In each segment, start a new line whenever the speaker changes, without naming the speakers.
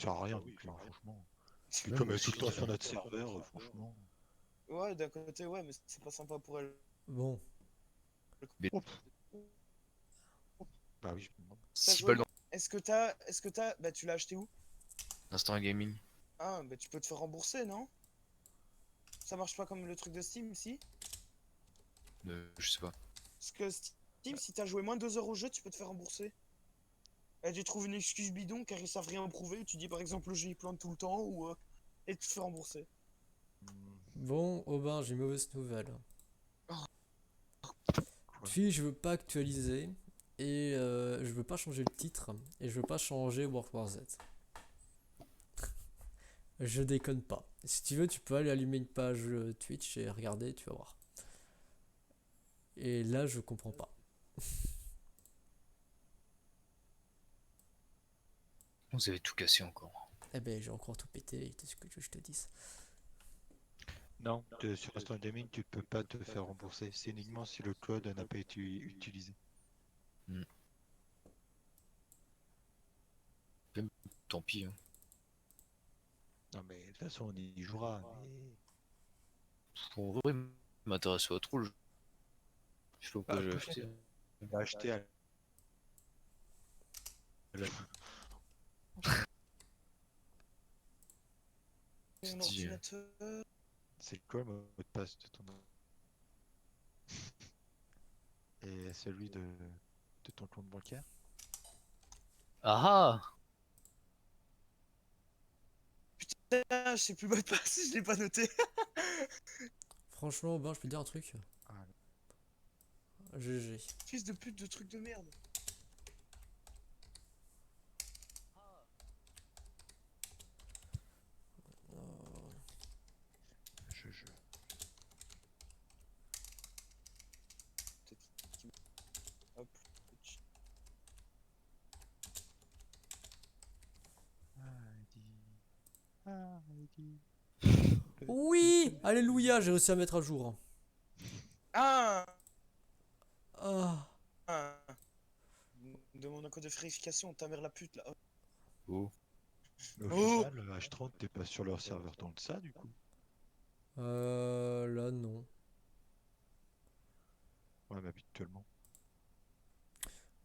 Ça sert à rien, donc, franchement. Puis
Même
comme
moi
elle est tout
aussi,
le temps
j'ai
sur
rien.
notre serveur, franchement.
Ouais, d'un côté, ouais, mais c'est pas sympa pour elle.
Bon,
Mais
Oh, bah oui, je me demande.
T'as
6
joué
balles
où?
dans
Bah, tu l'as acheté où?
l'instant gaming.
Ah, bah, tu peux te faire rembourser, non? Ça marche pas comme le truc de Steam, si?
Je sais pas.
Parce que Steam, si t'as joué moins de 2 heures au jeu, tu peux te faire rembourser. Et tu trouves une excuse bidon car ils savent rien prouver. Tu dis par exemple le jeu il plante tout le temps ou et tu te fais rembourser.
bon, Aubin, j'ai une mauvaise nouvelle.
Quoi?
Puis je veux pas actualiser et je veux pas changer le titre et je veux pas changer World War Z. Je déconne pas. Si tu veux, tu peux aller allumer une page Twitch et regarder, tu vas voir. Et là, je comprends pas.
Vous avez tout cassé encore.
Eh ben, j'ai encore tout pété, qu'est-ce que je te dise.
Non, sur Instant Gaming, tu peux pas te faire rembourser. C'est uniquement si le code n'a pas été utilisé.
Hmm. Tant pis. Hein.
Non, mais de toute façon, on y jouera. Mais...
En vrai, il m'intéresse pas trop le jeu. Je sais pas pourquoi
Bah,
j'ai
peut-être
acheté.
on va acheter à la...
Mon
Petit,
ordinateur.
C'est quoi le mot de passe de ton... Et celui de ton compte bancaire?
Ah ah.
Ah, je sais plus mot de passe, je l'ai pas noté.
Franchement, Aubin, je peux te dire un truc.
Ah,
GG.
Fils de pute de truc de merde.
je...
Peut-être qu'il- Hop.
Heidi.
Oui, alléluia, j'ai réussi à mettre à jour.
Ah,
Ah,
ah. Demande un code de vérification, ta mère la pute là.
Oh.
Mais au
Oh,
final, H30, t'es pas sur leur serveur tant que ça, du coup.
là non.
Ouais, mais habituellement.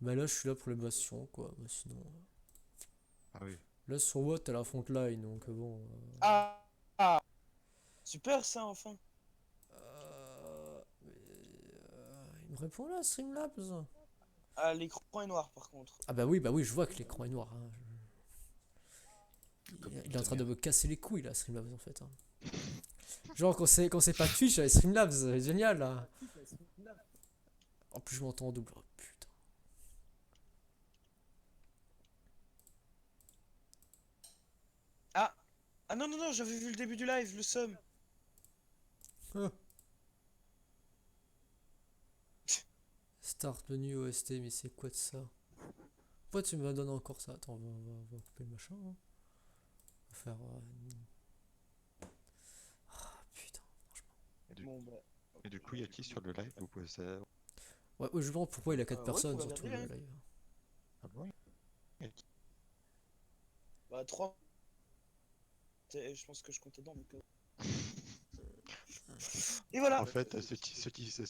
Mais là, je suis là pour l'émotion, quoi. Mais sinon,
Ah oui.
là sur Watt, t'as la frontline, donc bon.
ah, ah. Super ça enfin.
Il me répond là, Streamlabs.
Ah, l'écran est noir par contre.
Ah bah oui, je vois que l'écran est noir. Hein. Il est en train de me casser les couilles là, Streamlabs en fait. Hein. Genre quand c'est pas Twitch, Streamlabs, c'est génial là. En plus je m'entends en double. Oh, putain.
Ah, ah non non non, j'avais vu le début du live, le somme.
Ah. Start menu OST, mais c'est quoi de ça? Pourquoi tu me donnes encore ça? Attends, on va couper le machin. Hein. On va faire. Ah putain, franchement.
Bon bah.
Et du coup, y a qui sur le live? Vous pouvez savoir.
Ouais, je vois pourquoi il a 4
Ouais, faut
personnes sur tout
regarder,
le
hein.
live.
Ah bon? Y a qui?
Bah 3. Je pense que je comptais dedans donc. Et voilà,
En fait, ceux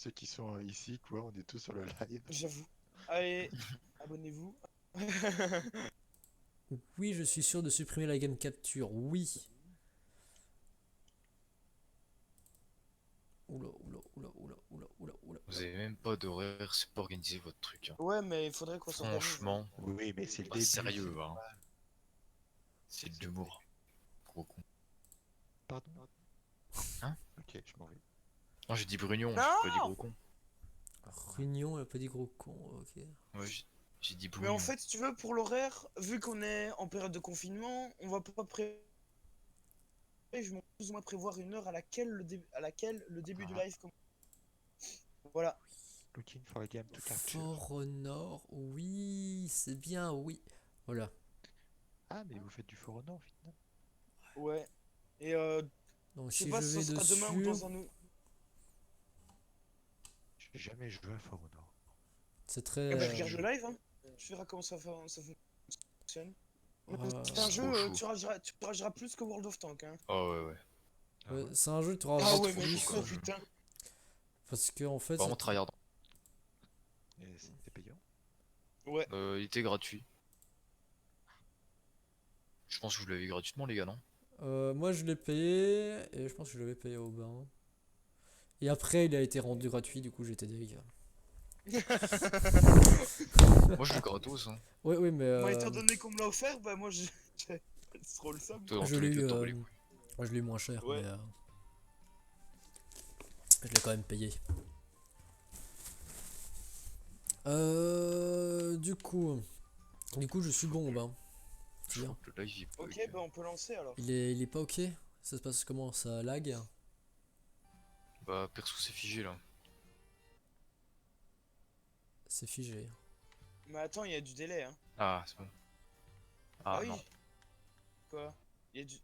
qui sont ici, quoi, on est tous sur le live.
j'avoue. Allez, abonnez-vous.
Oui, je suis sûr de supprimer la game capture. Oui. Oula, oula, oula, oula, oula, oula, oula.
Vous avez même pas d'horaire, c'est pas organiser votre truc. Hein.
Ouais, mais il faudrait qu'on s'organise.
Franchement,
Oui, mais c'est le
pas
début.
sérieux.
c'est
Hein.
normal.
C'est de l'humour. Gros con.
Pardon?
Hein?
Ok, je m'en vais.
Non, j'ai dit Brugnon, j'ai pas dit
Non.
gros con.
Réunion, elle a pas dit gros con, ok.
Ouais, j'ai dit
Mais en
Brugnon.
fait, si tu veux, pour l'horaire, vu qu'on est en période de confinement, on va pas je vais plus ou moins prévoir une heure à laquelle le début du
Ah,
live commence. Voilà.
looking for a game to capture.
For Honor, oui, c'est bien, oui. Voilà.
Ah, mais vous faites du For Honor, finalement.
Ouais. Et
Donc
je sais
si
pas
je
si ça
vais
sera demain ou
dessus,
dans un autre.
J'ai jamais joué à For Honor.
c'est très...
Eh ben, regarde le live, hein. Tu verras comment ça fonctionne. C'est un
c'est
jeu,
trop chaud.
tu rageras plus que World of Tanks. Hein.
Ah ouais, ouais.
Ah
Ouais,
ouais.
c'est un jeu que tu auras
Ah ouais,
trop
mais
vite,
pourquoi,
quoi.
putain?
Parce que en fait,
Vraiment
ça-
tryhard.
Et c'était payant.
Ouais.
Il était gratuit. Je pense que vous l'avez gratuitement, les gars, non?
moi je l'ai payé et je pense que je l'avais payé au bain. Et après, il a été rendu gratuit, du coup j'étais deg.
Moi, je l'ai gratos, hein.
Oui, oui, mais
Moi, étant donné qu'on me l'a offert, bah moi, j'ai trop le somme.
Toi, dans
je
tous
l'ai
les
eu,
cas, t'en bats les couilles.
moi, je l'ai eu moins cher,
Ouais.
mais je l'ai quand même payé. Du coup, je suis bon, ben.
Je crois que le live, il bug.
Ok, bah on peut lancer alors.
Il est pas ok? Ça se passe comment? Ça lag?
Bah, perso, c'est figé, là.
C'est figé.
Mais attends, il y a du délai, hein.
Ah, c'est bon.
Ah
Ah,
oui.
non.
Quoi? Il y a du...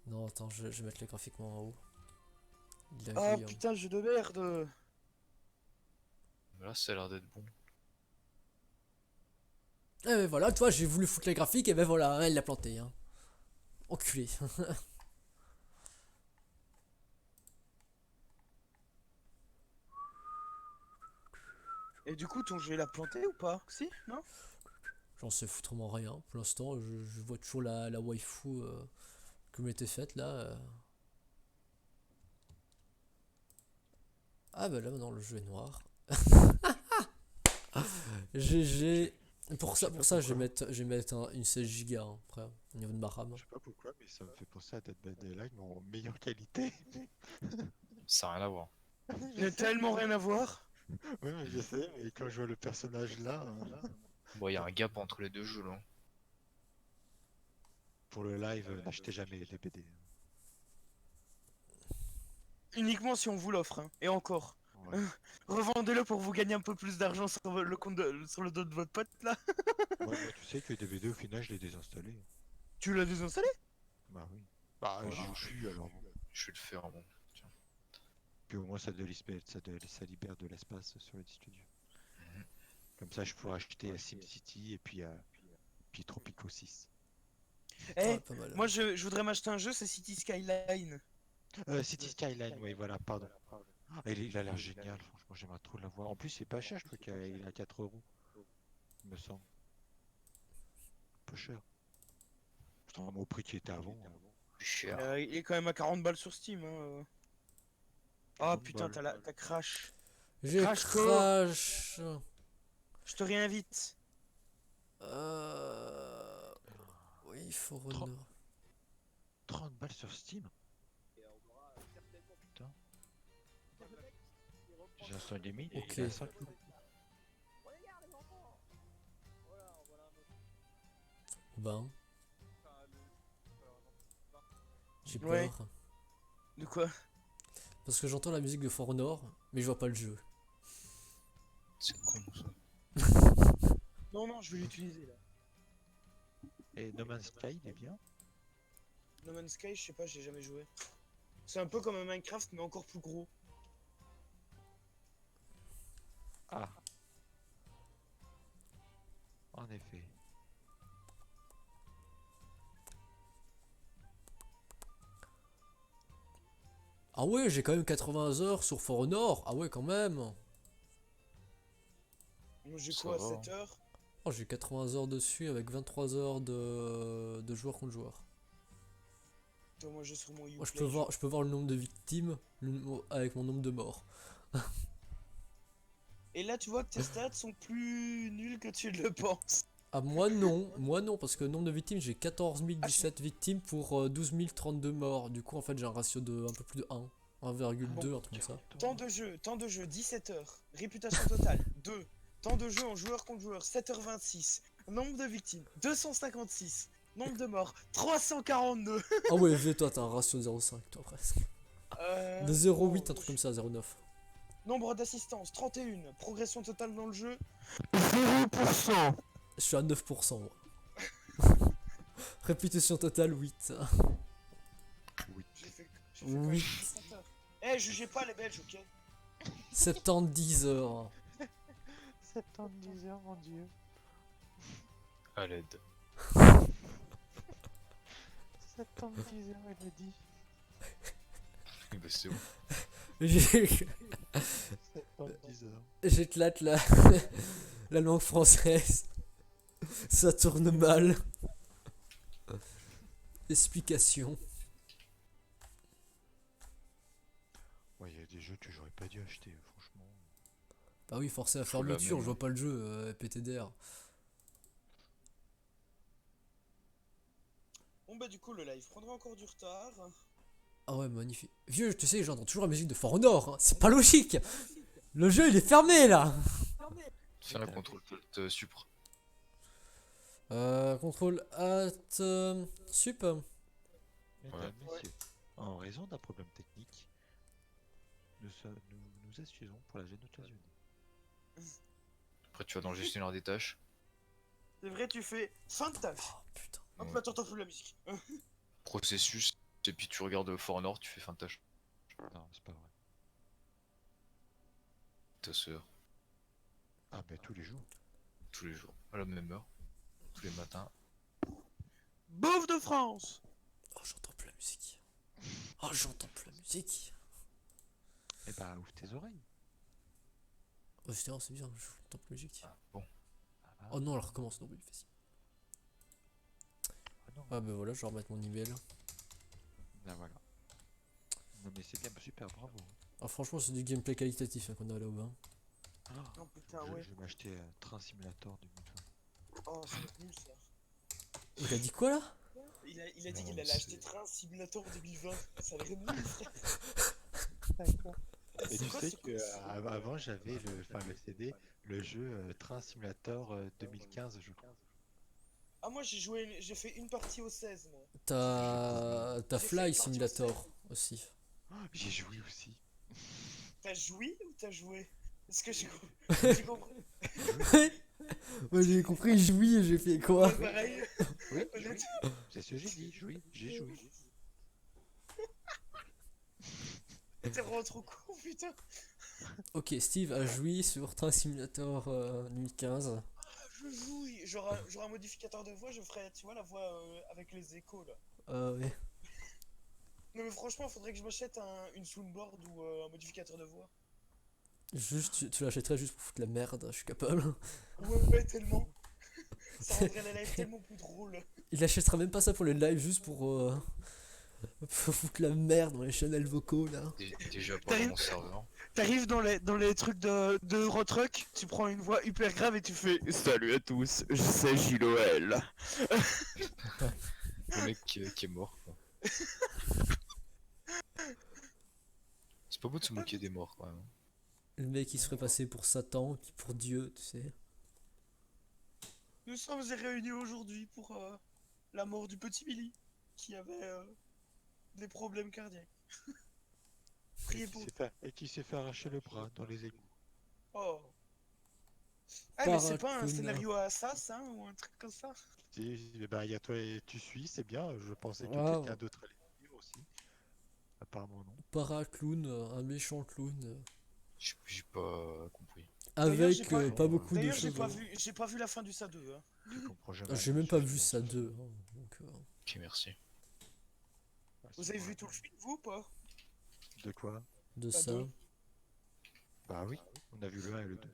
Non, attends, je vais mettre les graphiquement en haut. Il
Ah
lag,
putain, jeu de merde.
Mais là, ça a l'air d'être bon.
Et ben voilà, tu vois, j'ai voulu foutre les graphiques et ben voilà, elle l'a planté. Hein. Enculé.
Et du coup, ton jeu il a planté ou pas? Si? Non?
J'en sais foutrement rien. Pour l'instant, je vois toujours la waifu que m'était faite là. Ah bah là maintenant le jeu est noir. GG. Pour ça, je vais mettre une 16 Go hein, après, au niveau de ma RAM.
Je sais pas pourquoi, mais ça me fait penser à Dead by Daylight, mais en meilleure qualité.
Ça n'a rien à voir.
Il a tellement rien à voir.
Oui, mais je sais, mais quand je vois le personnage là,
Bon, il y a un gap entre les deux jeux, là.
pour le live, n'achetez jamais les BD.
Uniquement si on vous l'offre, hein. Et encore.
Ouais.
Revendez-le pour vous gagner un peu plus d'argent sur le compte sur le dos de votre pote là.
Moi, tu sais que les BD, au final, je l'ai désinstallé.
Tu l'as désinstallé?
Bah oui. Bah,
Voilà.
j'y joue plus alors. Bon.
Je vais le faire, bon. Tiens.
Puis au moins, ça libère de l'espace sur le disque dur.
Mhm.
Comme ça, je pourrais acheter SimCity et puis Tropico 6.
Eh,
Ouais, pas mal.
moi je voudrais m'acheter un jeu, c'est City Skyline.
City Skyline, oui, voilà, pardon. Ah, il a l'air génial, franchement, j'aimerais trop l'avoir. En plus, c'est pas cher, je crois qu'il est à 4 euros, il me semble. Peu cher. Pourtant, au prix qui était avant.
Plus cher.
Il est quand même à 40 balles sur Steam. Hein. Ah
40
putain,
balles.
t'as crash.
J'ai
Crash Co.
crash.
Je te réinvite.
Oui, For
Tro-
Honor.
30 balles sur Steam. Putain. J'ai installé des mines et
Ok.
il est à 5 euros.
Ben. J'ai peur.
Ouais. De quoi?
Parce que j'entends la musique de For Honor, mais je vois pas le jeu.
C'est con, ça.
Non, non, je vais l'utiliser là.
Et No Man's Sky, il est bien.
No Man's Sky, je sais pas, j'ai jamais joué. C'est un peu comme un Minecraft, mais encore plus gros.
Ah. En effet.
Ah ouais, j'ai quand même 80 heures sur For Honor. Ah ouais, quand même.
Moi j'ai
Ça
quoi,
va,
7 heures?
Oh, j'ai 80 heures dessus avec 23 heures de joueur contre joueur.
Toi, moi j'ai sur mon
Moi,
Uplay.
je peux voir le nombre de victimes avec mon nombre de morts.
Et là, tu vois que tes stats sont plus nuls que tu le penses.
Ah, moi non, parce que le nombre de victimes, j'ai 14 017 victimes pour 12 032 morts. Du coup, en fait, j'ai un ratio de un peu plus de 1, 1,2, un truc comme ça.
Temps de jeu 17 heures. Réputation totale 2. Temps de jeu en joueur contre joueur 7h26. Nombre de victimes 256. Nombre de morts 342.
Ah ouais, toi, t'as un ratio de 0,5, toi, presque. De 0,8, un truc comme ça, 0,9.
Nombre d'assistances 31. Progression totale dans le jeu 0%.
Je suis à 9%, moi. Réputation totale, 8.
J'ai fait
Oui.
17 heures. Eh, jugez pas les Belges, ok?
70 heures.
70 heures, mon dieu.
À l'aide.
Septembre 10 heures, elle a dit.
Bah, c'est bon.
J'ai-
Septembre 10 heures.
J'éclate la... la langue française. Ça tourne mal. Explication.
Ouais, il y a des jeux que j'aurais pas dû acheter, franchement.
Bah oui, forcé à
Faut la
fermeture,
même.
je vois pas le jeu, PTDR.
Bon bah du coup le live prendra encore du retard.
Ah ouais, magnifique. Vieux, tu sais, j'entends toujours la musique de For Honor, hein. C'est pas logique. Le jeu, il est fermé, là.
Fais un contrôle supre.
Contrôle Alt Sup.
Mesdames, messieurs, en raison d'un problème technique, nous excusons pour la gêne occasionnée.
Après, tu vas dans le gestionnaire des tâches.
C'est vrai, tu fais fin de tâche.
Oh putain.
Hop
Ouais.
là, t'entends plus la musique.
Processus. Et puis tu regardes For Honor, tu fais fin de tâche.
Non, c'est pas vrai.
Ta sœur.
Ah, mais tous les jours.
Tous les jours. À la même heure. Tous les matins.
Beauf de France.
Oh, j'entends plus la musique. Oh, j'entends plus la musique.
Eh bah, ouvre tes oreilles.
Oh, justement, c'est bien, j'entends plus la musique.
Ah, bon.
Ah, bah,
Oh non, elle recommence, non, oui, vas-y.
ah non.
Ah bah voilà, je vais remettre mon email.
Là, voilà. Non, mais c'est bien, super, bravo.
Ah, franchement, c'est du gameplay qualitatif hein, qu'on a là-haut. Hein.
Oh putain,
Je,
ouais.
je vais m'acheter Train Simulator 2020.
Oh, c'est nul ça.
Il a dit quoi là?
Il a dit
Non,
qu'il allait
c'est-
acheter Train Simulator 2020. Ça a l'air nul, frère.
Et
C'est
tu
quoi
sais
ce
que avant j'avais le CD, le jeu Train Simulator 2015, je crois.
Ah, moi j'ai fait une partie au 16, moi.
T'as
J'ai fait
Fly
une partie au
Simulator aussi.
Oh, j'y ai joué aussi.
T'as joui ou t'as joué? Est-ce que j'ai compris?
Moi j'ai compris, jouis et j'ai fait quoi?
Ouais, pareil.
Oui,
Honnête-
c'est ce que j'ai dit, j'ai joué.
T'es vraiment trop con, putain.
Ok, Steve a joui sur Train Simulator 2015.
Je jouis. J'aurai un modificateur de voix, je ferai, tu vois, la voix avec les échos là.
Ouais.
Non, mais franchement, faudrait que je m'achète une soundboard ou un modificateur de voix.
Juste, tu l'achèterais juste pour foutre la merde, je suis capable.
Ouais, tellement. Ça rendrait les lives tellement plus drôles.
Il achètera même pas ça pour le live, juste pour foutre la merde dans les channels vocaux là.
Déjà pas
T'arrives-
dans mon serveur.
T'arrives dans les trucs de Eurotruck, tu prends une voix hyper grave et tu fais salut à tous, je sais Gilles.
Le mec qui est mort, quoi. C'est pas beau de se moquer des morts, quand même.
Le mec qui se ferait passer pour Satan, puis pour Dieu, tu sais.
Nous sommes réunis aujourd'hui pour la mort du petit Billy qui avait des problèmes cardiaques. Priez pour.
Et qui s'est fait arracher le bras dans les égouts.
Oh. Ah, mais c'est pas un
Paracluna.
scénario à Assas, hein, ou un truc comme ça?
Si, eh ben, il y a toi et tu suis, c'est bien. Je pensais que
Waouh.
quelqu'un d'autre allait le dire aussi. Apparemment non.
Paraclown, un méchant clown.
J'ai pas compris.
D'ailleurs, j'ai
Avec
pas-
pas beaucoup de
D'ailleurs,
choses.
j'ai pas vu la fin du SA 2. Hein.
Je comprends jamais.
Ah, j'ai même pas vu ça 2. Hein, donc,
Ok, merci.
Vous avez vu tout le film, vous ou pas?
De quoi?
de
Pas
ça.
deux.
Bah oui, on a vu le 1 et le 2.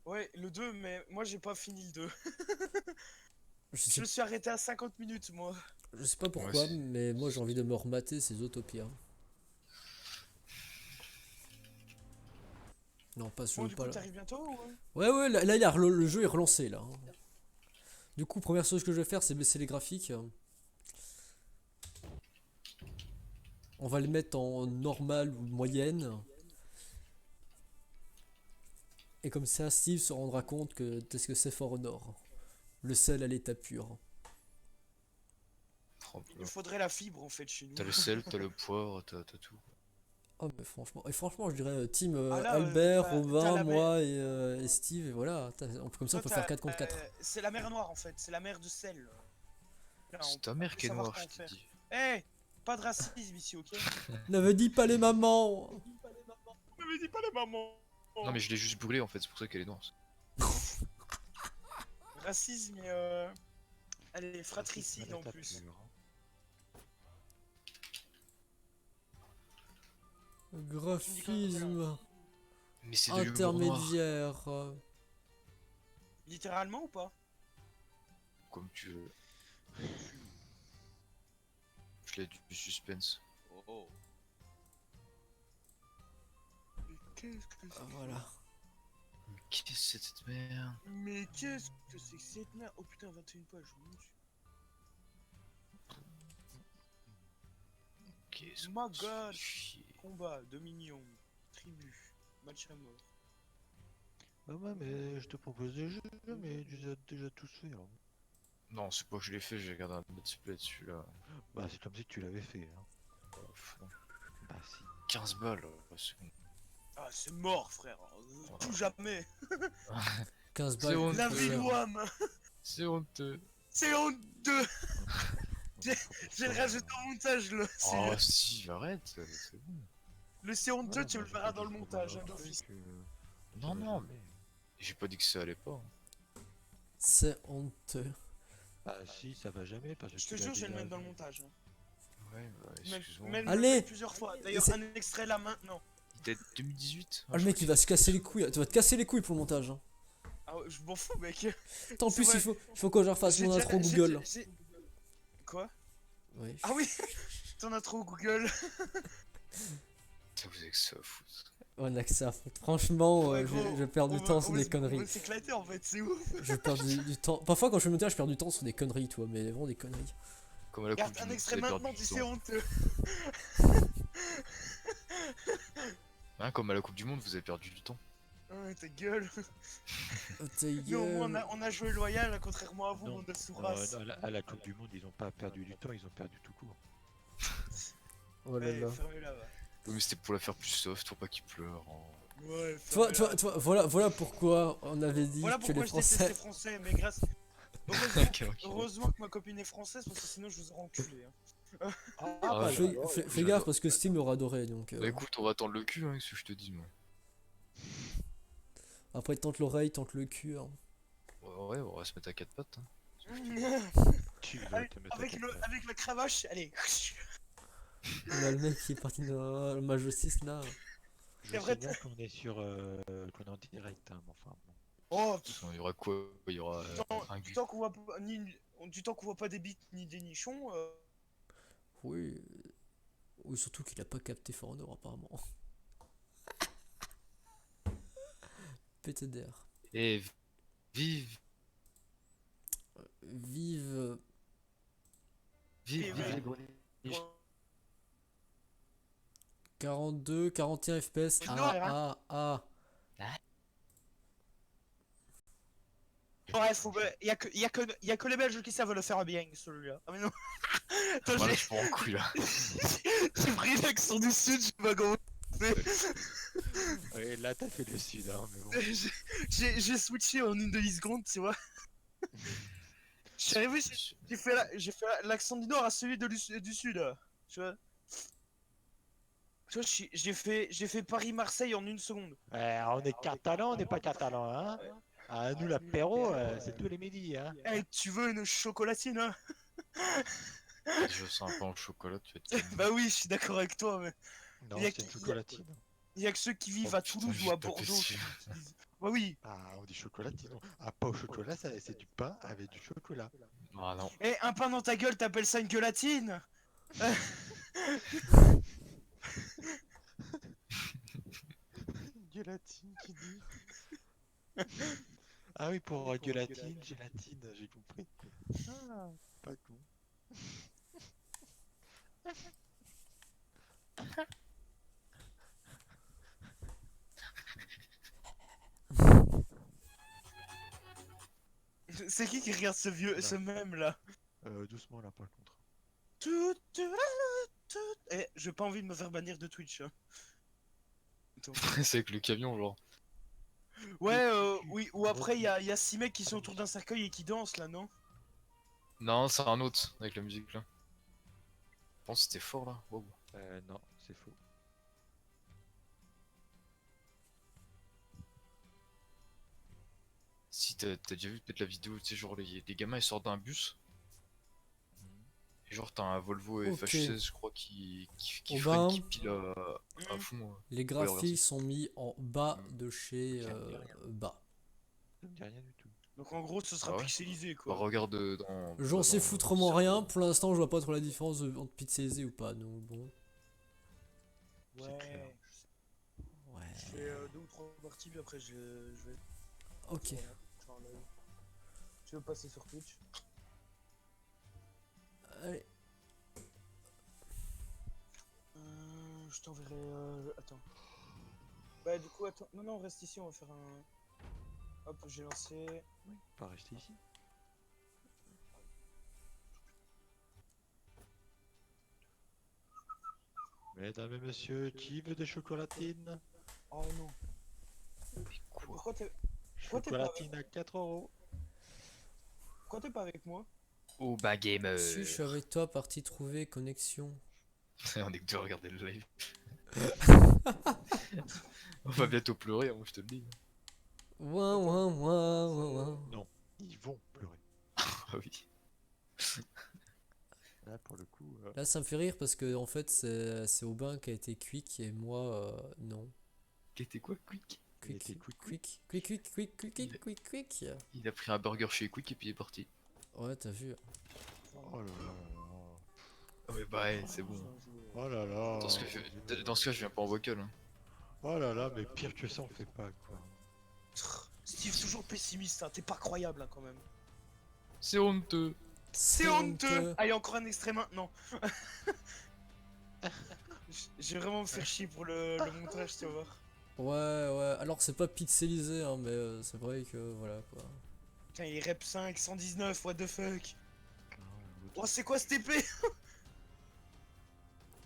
Ouais, le 2, mais moi j'ai pas fini le 2.
Je
Je
sais,
me suis arrêté à 50 minutes, moi.
je sais pas pourquoi,
Moi aussi.
mais moi j'ai envie de me remater ces Zootopia. Non, pas ce
Bon,
jeu,
du
pas
coup,
là.
t'arrives bientôt ou...
Ouais, là, le jeu est relancé là. Hein. Du coup, première chose que je vais faire, c'est baisser les graphiques. On va les mettre en normal ou moyenne. Et comme ça, Steve se rendra compte que qu'est-ce que c'est For Honor. Le sel à l'état pur.
Il nous faudrait la fibre en fait chez nous.
T'as le sel, t'as le poivre, t'as tout.
Oh mais franchement je dirais team
Ah là,
Albert,
t'as
Robin,
la
moi et Steve et voilà. Comme ça on peut faire 4 contre 4.
C'est la mer Noire en fait, c'est la mer de sel. Là, on
C'est ta
peut
mère qui est
savoir
noire,
quoi
je
en
t'ai
faire.
dit.
Eh, pas de racisme ici, ok?
N'avait dit pas les mamans.
Ne me dis pas les mamans.
Non, mais je l'ai juste brûlé en fait, c'est pour ça qu'elle est noire.
Racisme et Allez,
Ça
fratricide en
tape
plus.
dur, hein.
Graphisme
Mais c'est de l'humour noir.
intermédiaire.
Littéralement ou pas?
Comme tu veux. Je l'ai du suspense. Oh.
Mais qu'est-ce que c'est?
Voilà.
Mais qu'est-ce que c'est cette merde?
Mais qu'est-ce que c'est que cette merde? Oh putain, 21 pages, mon Dieu.
Qu'est-ce
My
qu'on se fait
God.
chier.
Combat, dominion, tribu, match à mort.
Bah ouais, mais je te propose des jeux, mais tu les as déjà tous fait, hein.
Non, c'est pas que je l'ai fait, j'ai regardé un let's play dessus là.
Bah c'est comme si tu l'avais fait, hein.
Non.
Bah si.
15 balles, c'est bon.
Ah, c'est mort, frère. Tout jamais.
15
C'est
balles.
honteux.
La
coûte
vie de
cher.
Wham.
C'est honteux.
C'est honteux.
J'ai
J'ai le rajouté en montage, le.
Oh si, arrête, c'est bon.
Le c'est honteux, tu me le verras dans le montage, hein, d'office.
Non, non, mais j'ai pas dit que ça allait pas.
C'est honteux.
Bah si, ça va jamais parce que
Je te
tu l'as
jure, je vais le
déjà
mettre dans le
vu.
montage. Hein.
Ouais, bah
Même,
excuse-moi.
même
Allez.
plusieurs fois. D'ailleurs,
C'est-
un extrait là maintenant.
Il date 2018.
Ah, le mec il va se casser les couilles. Tu vas te casser les couilles pour le montage. Hein.
Ah, ouais, je m'en fous, mec.
Attends, en
C'est
plus
vrai.
il faut que je refasse
J'ai
mon
déjà-
intro
j'ai-
Google.
j'ai- Quoi?
Oui.
Ah oui. Ton intro Google.
Ça vous avez que ça à foutre.
On a que ça à foutre. Franchement,
Ouais,
je,
gros,
je perds du temps sur des
On
conneries.
va s'éclater en fait, c'est ouf.
Je perds du temps. Parfois quand je fais le montage, je perds du temps sur des conneries, tu vois, mais vraiment des conneries.
Comme à la
Regarde,
coupe du
un
monde,
extrait
vous avez perdu
maintenant
du
du
temps.
c'est honteux.
Hein, comme à la coupe du monde, vous avez perdu du temps.
Ouais, ta gueule.
Oh, ta
Nous, au moins,
gueule.
on a joué loyal, contrairement à vous,
Non,
monde de
non,
Souras.
à la Coupe du Monde, ils ont pas perdu du temps, ils ont perdu tout court.
Oh là
Ouais,
là.
fermez-la, va.
Oui, mais c'était pour la faire plus soft, pour pas qu'il pleure.
Ouais,
Toi, voilà pourquoi on avait dit
Voilà
que les
pourquoi je déteste
Français.
les Français, mais grâce. Heureusement,
Quel enculé.
heureusement que ma copine est française, parce que sinon je vous aurais enculé. Hein.
Ah,
bah,
Fais gaffe parce que Steam aura adoré donc.
Bah écoute, on va attendre le cul, hein, ce que je te dis, moi.
Après, tente l'oreille, tente le cul. Hein.
Ouais, on va se mettre à quatre pattes. Hein.
tu vas te mettre à quatre pattes.
Avec la cravache, allez.
Là, le mec qui est parti dans le Majestic là.
Je
C'est vrai,
signale qu'on est sur qu'on est en direct, hein, mais enfin bon.
Oh,
De toute façon, il y aura quoi? Il y aura un
du
gu.
temps qu'on voit pas, du temps qu'on voit pas des bites ni des nichons.
Oui. Oui, surtout qu'il a pas capté For Honor apparemment. PTDR.
Et vive,
Vive.
vive
ouais.
les grenouilles.
42, 41 FPS.
Non,
Ah.
Bref, y a que les Belges qui savent le faire bien, celui-là. Ah mais non. Attends,
Voilà, je prends en couille là.
j'ai pris l'accent du sud, je sais pas comment.
Ouais, là t'as fait le sud, hein, mais bon.
J'ai switché en une demi-seconde, tu vois. Je suis arrivé, j'ai fait l'accent du nord à celui du sud, tu vois. Tu vois, j'ai fait Paris-Marseille en une seconde.
On est catalan, on n'est pas catalan, hein. Ah, nous l'apéro, c'est tous les midis, hein.
Eh, tu veux une chocolatine, hein?
Je sens un peu en chocolat, tu vas te
Bah oui, je suis d'accord avec toi, mais
Non,
y a
c'est une
qui-
chocolatine.
y a que ceux qui vivent
Oh,
à
putain,
Toulouse
j'ai
ou à
tapé
Bordeaux
dessus.
qui disent. Bah oui.
Ah, on dit chocolatine. Non. Ah, pas au chocolat, c'est du pain avec du chocolat.
Ah non.
Eh, un pain dans ta gueule, t'appelles ça une gueulatine?
Gueulatine, qui dit. Ah oui, pour gueulatine, gélatine, j'ai compris. Ah, pas con.
C'est qui regarde ce vieux, ce même là?
Doucement là, par contre.
Eh, j'ai pas envie de me faire bannir de Twitch. Hein. Attends.
C'est avec le camion, genre.
Ouais, oui, ou après y a 6 mecs qui sont autour d'un cercueil et qui dansent là, non?
Non, c'est un autre avec la musique là. Je pense que c'était fort là. Wow.
Non, c'est faux.
Si t'as déjà vu peut-être la vidéo, tu sais, genre les gamins ils sortent d'un bus Genre, t'as un Volvo
Ok.
FH16, je crois, qui
Au
freine,
bas.
qui pile à fond.
Les
regarde
graphiques
ça.
sont mis en bas de chez
Ça me dit rien.
bas.
Ça me dit rien du tout.
Donc en gros, ce sera
Ah ouais
pixelisé
Bah,
quoi.
regarde dans.
J'en
bah,
sais
dans
foutrement
serveur.
rien. Pour l'instant, je vois pas trop la différence entre pixelisé ou pas. Donc bon.
C'est clair.
Ouais.
Ouais.
Je fais 2 ou 3 parties, puis après je vais.
Ok.
Genre, là. Tu veux passer sur Twitch?
Allez.
Je t'enverrai. Attends. Bah, du coup, attends. Non, non, reste ici, on va faire un. Hop, j'ai lancé.
Pas rester ici. Mesdames et messieurs, qui veut des chocolatines?
Oh non.
Quoi
Pourquoi t'es Pourquoi t'es pas
Chocolatine à 4 euros.
pas avec moi?
Oh bah gamer.
Si je suis avec toi, partie trouvée, connexion.
On est que de regarder le live. On va bientôt pleurer, moi je te le dis.
Ouin, ouin, ouin, ouin, ouin.
Non, ils vont pleurer.
Ah oui.
Là, pour le coup.
Là, ça me fait rire parce que en fait, c'est Aubin qui a été quick et moi, non.
Qui était quoi, Quick?
Il
Quick,
était quick.
quick, quick, quick, quick, quick, quick, quick, quick.
Il a pris un burger chez Quick et puis il est parti.
Ouais, t'as vu.
Oh là là là
Ah ouais, bah ouais, c'est bon.
là. Oh là là.
Dans ce cas, je viens pas en vocal. Hein.
Oh là là, mais pire que ça, on fait pas quoi.
Steve, toujours pessimiste, hein. T'es pas croyable hein, quand même.
C'est honteux.
C'est honteux. Allez, encore un extrait maintenant. Je vais vraiment me faire chier pour le montage, tu vas voir.
Ouais, ouais. Alors, c'est pas pixelisé, hein, mais c'est vrai que voilà quoi.
Putain, il est rep 5, 119, what the fuck.
Ah, l'autre-
Oh, c'est quoi cette épée?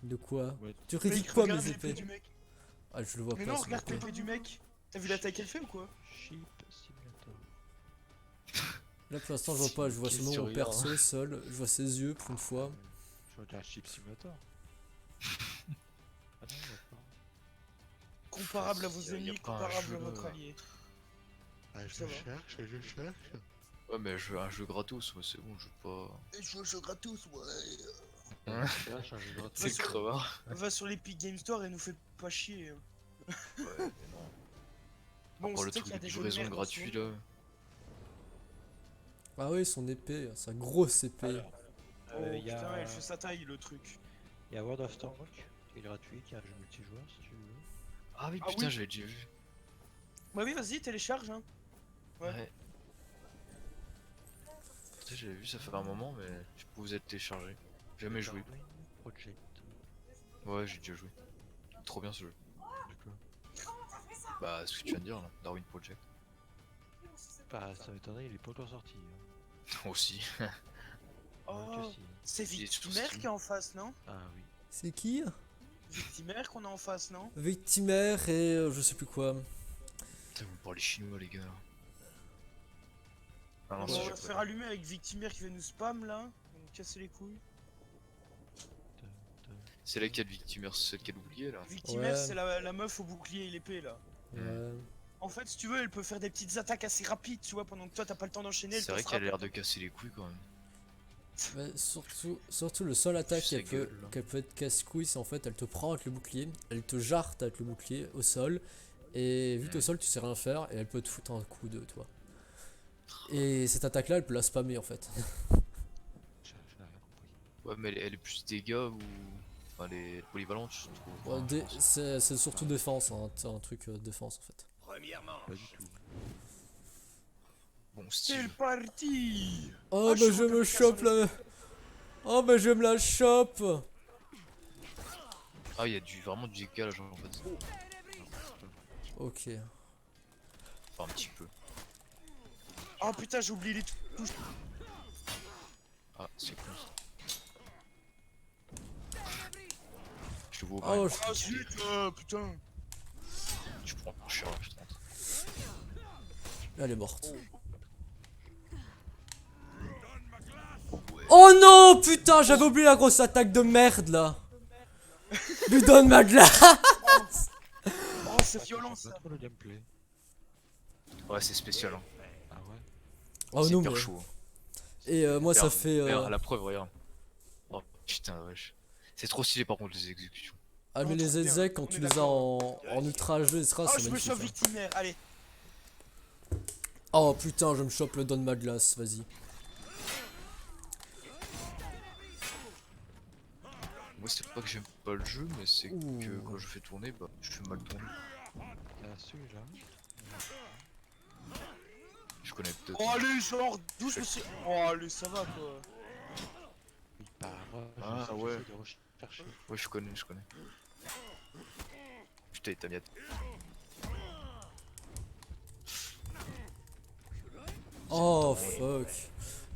De quoi?
Ouais.
Tu
Mec,
critiques quoi
regarde
mes
l'épée
épées?
du mec.
Ah, je le vois
Mais
pas.
non,
sur
regarde
l'épée.
l'épée du mec. T'as vu l'attaque qu'elle fait ou quoi?
Sheep Simulator.
Là, pour l'instant, je vois pas. Je vois
Qu'est-ce
seulement
que tu
mon
regardes
perso seul. Je vois ses yeux pour une fois.
Je regarde Sheep Simulator. Ah non, d'accord.
Comparable à vos
Y a
ennemis,
pas un
comparable
jeu,
à votre
là.
allié.
Ah, je
Ça va.
cherche, je cherche.
Ouais, mais un jeu gratos, ouais, c'est bon, je veux pas.
Je joue gratos, ouais.
Hein
Je cherche un jeu gratuit.
C'est le crevard.
Va sur l'Epic Game Store et nous fait pas chier. Hein.
Ouais,
Bon,
pour le
c'est
truc
qu'il y a
de
des jeux de
livraison
merde
gratuit
en
là.
Ah oui, son épée, sa grosse épée.
ce moment. Oh
Il y
putain,
a...
elle fait sa taille le truc.
y a World of Tanks qui est gratuit, qui est un jeu multijoueur si tu veux.
Ah oui,
Ah
putain,
oui.
j'avais déjà vu.
Bah oui, vas-y, télécharge. Hein. Ouais.
Ouais. Putain, j'avais vu, ça fait un moment, mais je peux vous être téléchargé. Jamais joué.
Darwin Project.
Ouais, j'ai déjà joué. Trop bien ce jeu.
Du coup.
Bah, ce que tu viens de dire là, Darwin Project.
Bah, ça m'étonnerait, il est pas encore sorti.
Aussi.
Oh,
Que si.
c'est
Il est sur
Victimaire
Steam.
qui est en face, non?
Ah oui.
C'est qui?
Victimaire qu'on a en face, non?
Victimaire et je sais plus quoi.
Putain, vous me parlez chinois, les gars. Ah non,
On
c'est
va
j'ai
se
pas.
faire allumer avec Victimaire qui va nous spam là. On va nous casser les couilles.
C'est laquelle victimaire, c'est celle qu'elle oubliait là.
Victimaire,
Ouais.
c'est la meuf au bouclier et l'épée là.
Ouais.
En fait, si tu veux, elle peut faire des petites attaques assez rapides, tu vois, pendant que toi t'as pas le temps d'enchaîner. elle
C'est
peut
vrai qu'elle a
frapper.
l'air de casser les couilles quand même.
Mais surtout le seul attaque
Sa gueule, là.
qu'elle peut être casse-couille, c'est en fait elle te prend avec le bouclier, elle te jarte avec le bouclier au sol, et vu que au sol tu sais rien faire, et elle peut te foutre un coup de toi. Et cette attaque là elle peut la spammer en fait.
Je n'ai rien compris.
Ouais, mais elle est plus dégâts ou. Enfin, elle est polyvalente, je trouve.
Ouais,
Enfin, je pense.
c'est surtout défense, hein, c'est un truc défense en fait.
Pas du tout.
Bon,
C'est
style.
parti.
Oh
Ah,
bah
je
je
suis
me
content de
chope
faire
là. Oh bah je me la chope.
Ah, il y a vraiment du décalage en fait.
Ok.
Enfin, un petit peu.
Oh putain, j'ai oublié les touches.
Ah, c'est con ça. Je te vois
Oh,
pas.
Ah zut, putain.
Tu prends cher, je pense.
elle est morte.
Ouais.
Oh non putain, j'avais oublié la grosse attaque de merde là. Lui donne ma glace.
Oh, c'est violent
Pas
ça.
trop le gameplay.
Ouais, c'est spécial. Hein.
Ah ouais.
Oh
c'est
non
hyper
mais.
chaud. Hein.
Et moi ça
Regarde,
fait.
regarde, la preuve, regarde. Oh, Putain, wesh. C'est trop stylé par contre les exécutions.
Ah, mais
Non,
les
trop bien,
ZZ, quand
on
tu
est
les as
d'accord.
en ultra HD, etc.,
Oh,
c'est
je me
magnifique.
chauffe
Hein.
victimaire, allez.
Oh putain, je me chope le don de ma glace, vas-y.
Moi, c'est pas que j'aime pas le jeu, mais c'est que
Ouh.
quand je fais tourner, bah, je fais mal tourner.
Là, celui-là.
Je connais peut-être.
Oh, allez, genre, d'où je me suis. Oh, allez, ça va quoi.
Il part.
Ah,
J'essaie
ouais.
de rechercher.
Ouais, je connais, je connais. Putain, il t'a mis à...
Oh fuck.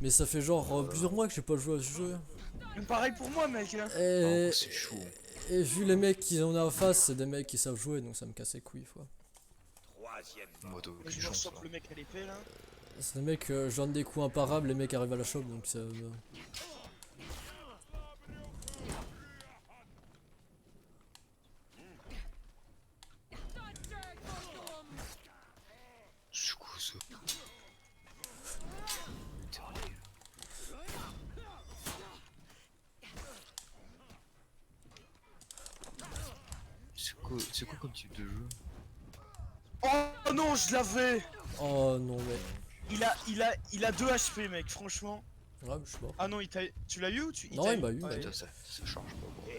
Mais ça fait genre plusieurs mois que j'ai pas joué à ce jeu.
Mais pareil pour moi, mec. Hein.
Et,
Oh, c'est chaud.
et vu les mecs qui en a en face, c'est des mecs qui savent jouer, donc ça me casse les couilles, quoi.
Moi, t'as
Je
aucune
me
chance.
chope
Là.
le mec à l'épée là.
C'est des mecs, je donne des coups imparables, les mecs arrivent à la chope, donc ça...
C'est quoi ça? C'est quoi comme type de jeu?
Oh non, je l'avais.
Oh non, mec.
Il a 2 HP, mec, franchement.
Ouais, je sais pas.
Ah non, tu l'as eu ou tu
Non,
t'a
il m'a eu,
Ouais.
ouais.
Putain, ça charge pas. Bon.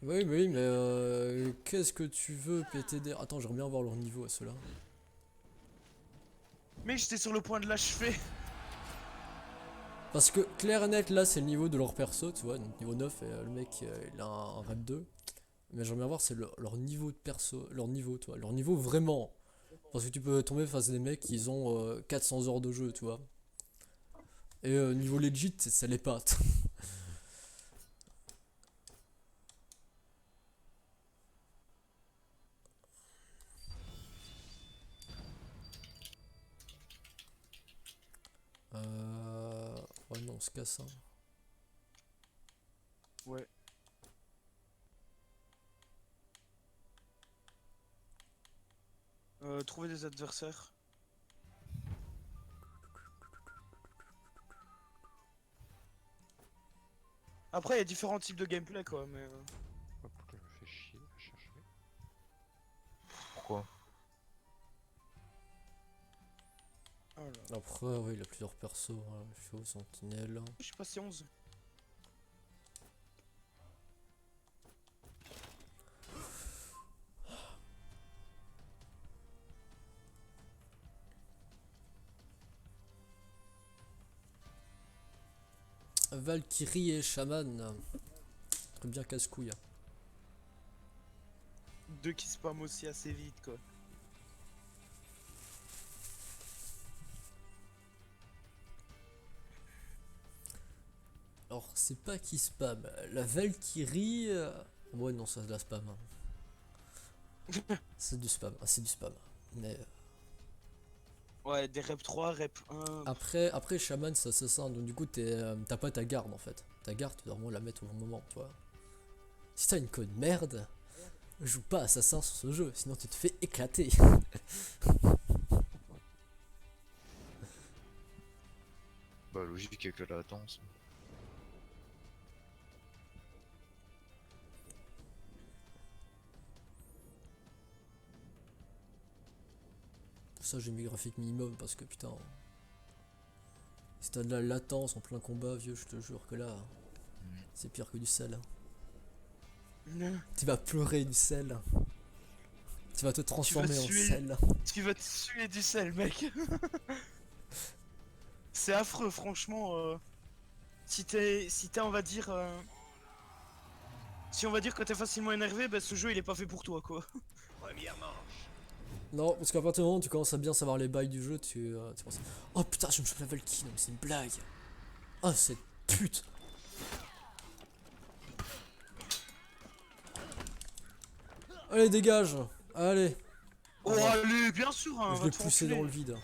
Oui, mais qu'est-ce que tu veux, PTD? Attends, j'aimerais bien voir leur niveau à ceux-là.
Mec, j'étais sur le point de l'achever.
Parce que clair et net, là, c'est le niveau de leur perso, tu vois, donc niveau 9, et le mec, il a un rep 2. Mais j'aimerais bien voir, c'est leur niveau de perso, leur niveau, tu vois, leur niveau vraiment. Parce que tu peux tomber face à des mecs qui ont 400 heures de jeu, tu vois. Et niveau legit, ça l'est pas. Ouais, non, on se casse, hein.
Ouais. Trouver des adversaires. Après, il y a différents types de gameplay quoi, mais.
Oh, pourquoi je me fais chier à chercher?
Pourquoi?
Oh là.
Après, ouais, il a plusieurs persos, hein. Chaud, sentinelle.
Je suis passé 11.
Valkyrie et Shaman. Très bien casse-couille.
2 qui spam aussi assez vite quoi.
Alors, c'est pas qui spam. La Valkyrie. Ouais, non, ça de la spam. Hein. C'est du spam. Ah, c'est du spam. Mais
Ouais, des rep 3, rep 1.
après Shaman, c'est assassin. Donc, du coup, t'as pas ta garde en fait. Ta garde, tu dois vraiment la mettre au bon moment, tu vois. Si t'as une code merde, joue pas assassin sur ce jeu. Sinon, tu te fais éclater.
Bah, logique avec la latence.
Pour ça, j'ai mis graphique minimum parce que putain. Si t'as de la latence en plein combat, vieux, je te jure que là, c'est pire que du sel. Hein. Tu vas pleurer du sel. Tu vas te transformer en
tuer.
sel.
Tu vas te suer du sel, mec. C'est affreux, franchement. Si t'es, on va dire. Si on va dire que t'es facilement énervé, bah ce jeu il est pas fait pour toi quoi.
Non, parce qu'à partir du moment où tu commences à bien savoir les bails du jeu, tu penses. Oh putain, je me chope la Valkyrie, non mais c'est une blague. Oh cette pute. Allez, dégage. Allez.
Oh, allez, bien sûr, hein,
Je
va
l'ai
te
poussé
enculer.
dans le vide.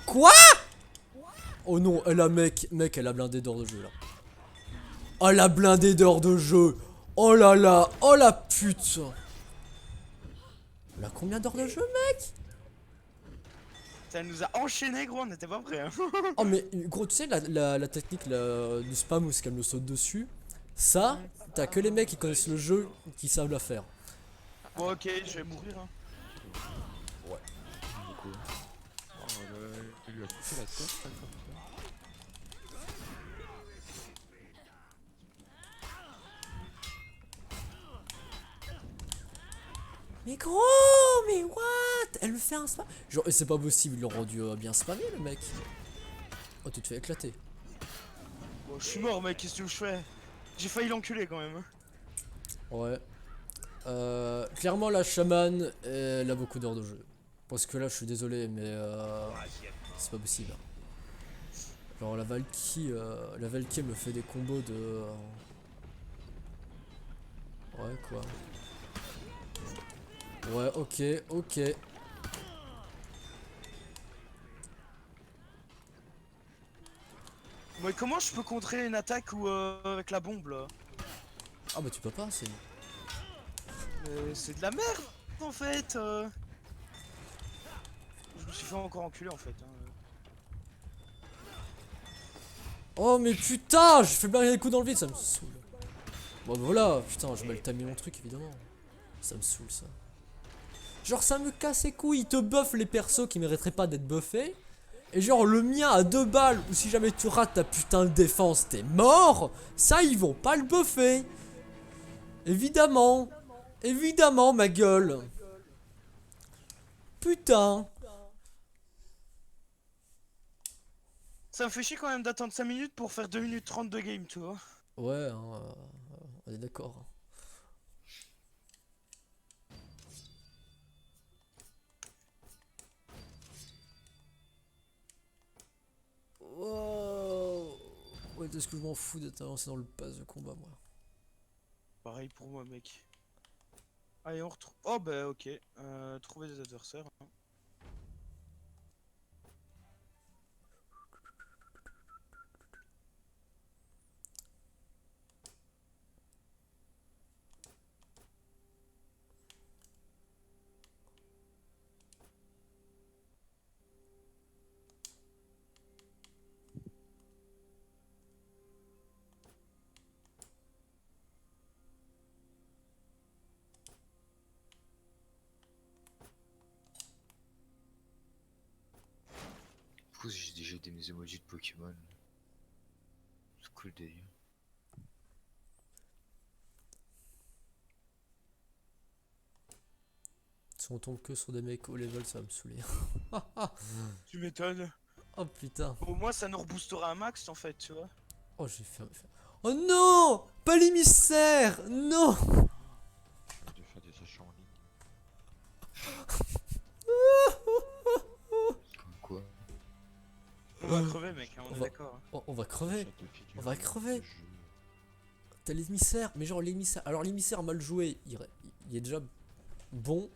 Quoi? Oh non, elle a mec, elle a blindé d'heures de jeu là. Oh la blindée d'heures de jeu. Oh là là, oh la pute. Elle a combien d'heures de jeu?
Ça nous a enchaîné, gros, on n'était pas prêts. Hein.
Oh mais gros, tu sais la technique du spam où c'est qu'elle me saute dessus, ça, t'as que les mecs qui connaissent le jeu qui savent la faire.
Bon, ok, je vais mourir. Hein.
Du coup.
Oh là, il lui a coupé la tête, ça, comme ça.
Mais gros, mais what? Elle me fait un spam. Genre, c'est pas possible, ils l'ont rendu bien spammé le mec. Oh, tu te fais éclater.
Bon, je suis mort, mec, qu'est-ce que je fais? J'ai failli l'enculer quand même. Hein.
Ouais. Clairement, la chamane, elle a beaucoup d'heures de jeu. Parce que là, je suis désolé, mais c'est pas possible. Genre, la Valkyrie me fait des combos de. Ouais, quoi. Ouais, ok, ok.
Mais comment je peux contrer une attaque ou avec la bombe là?
Ah, bah, tu peux pas, c'est.
C'est de la merde en fait. Je me suis fait encore enculer en fait. Hein.
Oh, mais putain, je fais bien les coups dans le vide, ça me saoule. Bon, bah, voilà, putain, je vais mal tamer mon truc, évidemment. Ça me saoule, ça. Genre, ça me casse les couilles, ils te buffent les persos qui mériteraient pas d'être buffés. Et genre, le mien à 2 balles, ou si jamais tu rates ta putain de défense, t'es mort. Ça, ils vont pas le buffer. Évidemment. Évidemment, ma gueule. Putain.
Ça me fait chier quand même d'attendre 5 minutes pour faire 2 minutes 30 de game, tu vois.
Ouais, hein, on est d'accord. Wow. Ouais, est-ce que je m'en fous d'être avancé dans le pass de combat, moi?
Pareil pour moi, mec. Allez, on retrouve. Oh bah ok. Trouver des adversaires. Hein.
Du coup, j'ai déjà des emojis de Pokémon. C'est cool le délire.
Si on tombe que sur des mecs au level, ça va me saouler.
Tu m'étonnes.
Oh putain.
Au moins, ça nous reboostera un max en fait, tu vois.
Oh, j'ai fait. Oh non! Pas l'émissaire! Non!
De faire des achats en ligne.
Comme quoi.
On va crever, mec, hein, on est
va-
d'accord. Hein.
Oh, on va crever.
Chat de figurines,
On va crever.
ce jeu.
T'as l'émissaire, mais genre l'émissaire. Alors l'émissaire mal joué, il est déjà bon.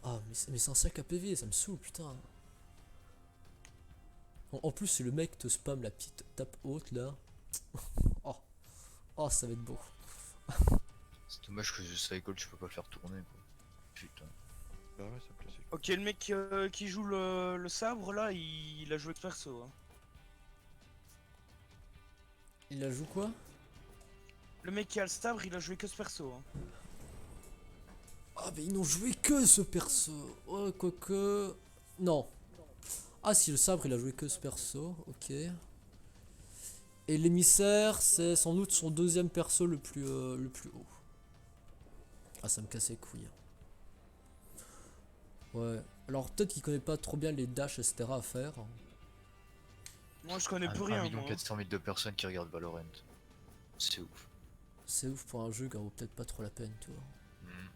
Ah, mais c'est un sac à PV, ça me saoule, putain. En plus, si le mec te spam la petite tape haute là. Oh, oh, ça va être beau.
C'est dommage que ce cycle, je peux pas le faire tourner quoi. Putain.
Bah ouais, ça me plaisait.
Ok, le mec qui joue le sabre là, il a joué que perso. Hein.
Il a joué quoi?
Le mec qui a le sabre, il a joué que ce perso. Hein.
Ah, mais ils n'ont joué que ce perso. Oh, quoique. Non. Ah, si, le sabre, il a joué que ce perso. Ok. Et l'émissaire, c'est sans doute son deuxième perso le plus haut. Ah, ça me casse les couilles. Ouais. Alors, peut-être qu'il connaît pas trop bien les dashs, etc. à faire.
Moi, je connais plus rien.
1
Moi.
400 000 de personnes qui regardent Valorant. C'est ouf.
C'est ouf pour un jeu qui en vaut peut-être pas trop la peine, tu vois.
Hmm.